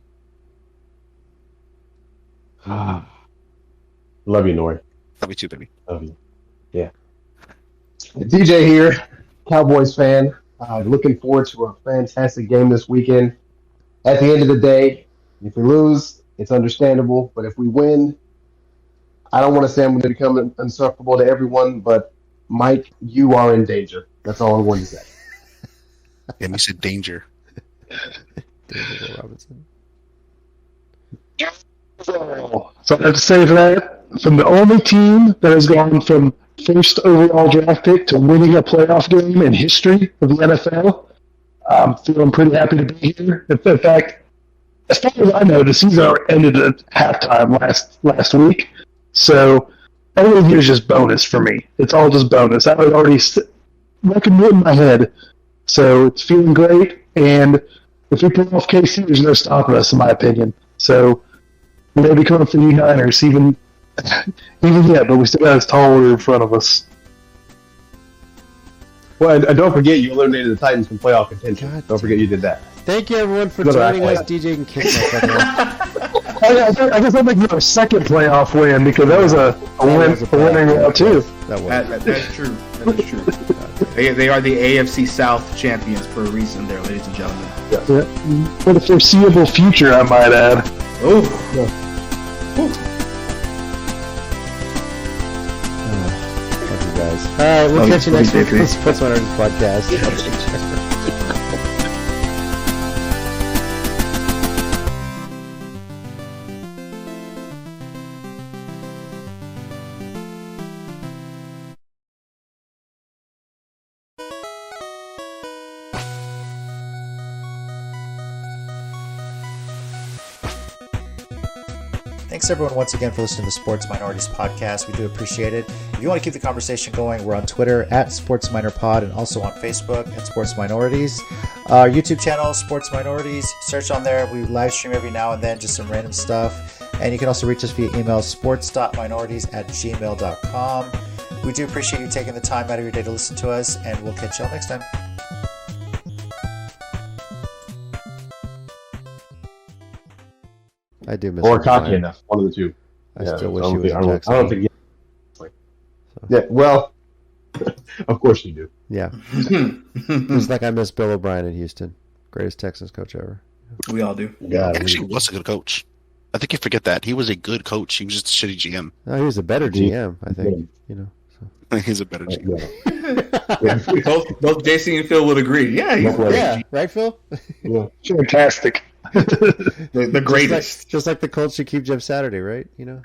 Love you, Nori. Love you too, baby. Love you. Yeah. DJ here, Cowboys fan. Looking forward to a fantastic game this weekend. At the end of the day, if we lose, it's understandable. But if we win, I don't want to say I'm going to become insufferable to everyone, but Mike, you are in danger. That's all I'm going to say. And you said danger. David Robinson. So I have to say that from the only team that has gone from first overall draft pick to winning a playoff game in history of the NFL, I'm feeling pretty happy to be here. In fact, as far as I know, the season ended at halftime last week. So everything here is just bonus for me. It's all just bonus. I was already reckoned it in my head. So it's feeling great. And if we pull off KC, there's no stopping us, in my opinion. So we may be coming for you Niners, even yet, but we still got this tall order in front of us. Well, and don't forget, you eliminated the Titans from playoff contention. God Don't forget you did that. Thank you, everyone, for Go to joining us. Atlanta. DJ can kick my fucking I guess I'll make our second playoff win because that was a winning round too. That's true. That is true. They are the AFC South champions for a reason there, ladies and gentlemen. Yeah. For the foreseeable future, I might add. Oh. Love you guys. All right, we'll catch you next week on the Sports Minorities Podcast. Thanks everyone once again for listening to the Sports Minorities Podcast. We do appreciate it. If you want to keep the conversation going, we're on Twitter at Sports Minor Pod and also on Facebook at Sports Minorities. Our YouTube channel, Sports Minorities. Search on there. We live stream every now and then, just some random stuff. And you can also reach us via email, sports.minorities@gmail.com. We do appreciate you taking the time out of your day to listen to us, and we'll catch y'all next time. I do miss Or him, cocky Brian. enough. One of the two. I Yeah, still wish I he don't was think- in I Jacksonville. don't think. Yeah, well, of course you do. Yeah. Just like I miss Bill O'Brien in Houston. Greatest Texans coach ever. We all do. Yeah, He actually was a good coach. I think you forget that. He was a good coach. He was just a shitty GM. No, he was a better Mhm. GM, I think. You know. So. He's a better GM. Yeah. Both JC and Phil would agree. Yeah, he's Yeah, right, Phil? Yeah. Fantastic. the greatest. Just like the Colts should keep Jeff Saturday, right? You know.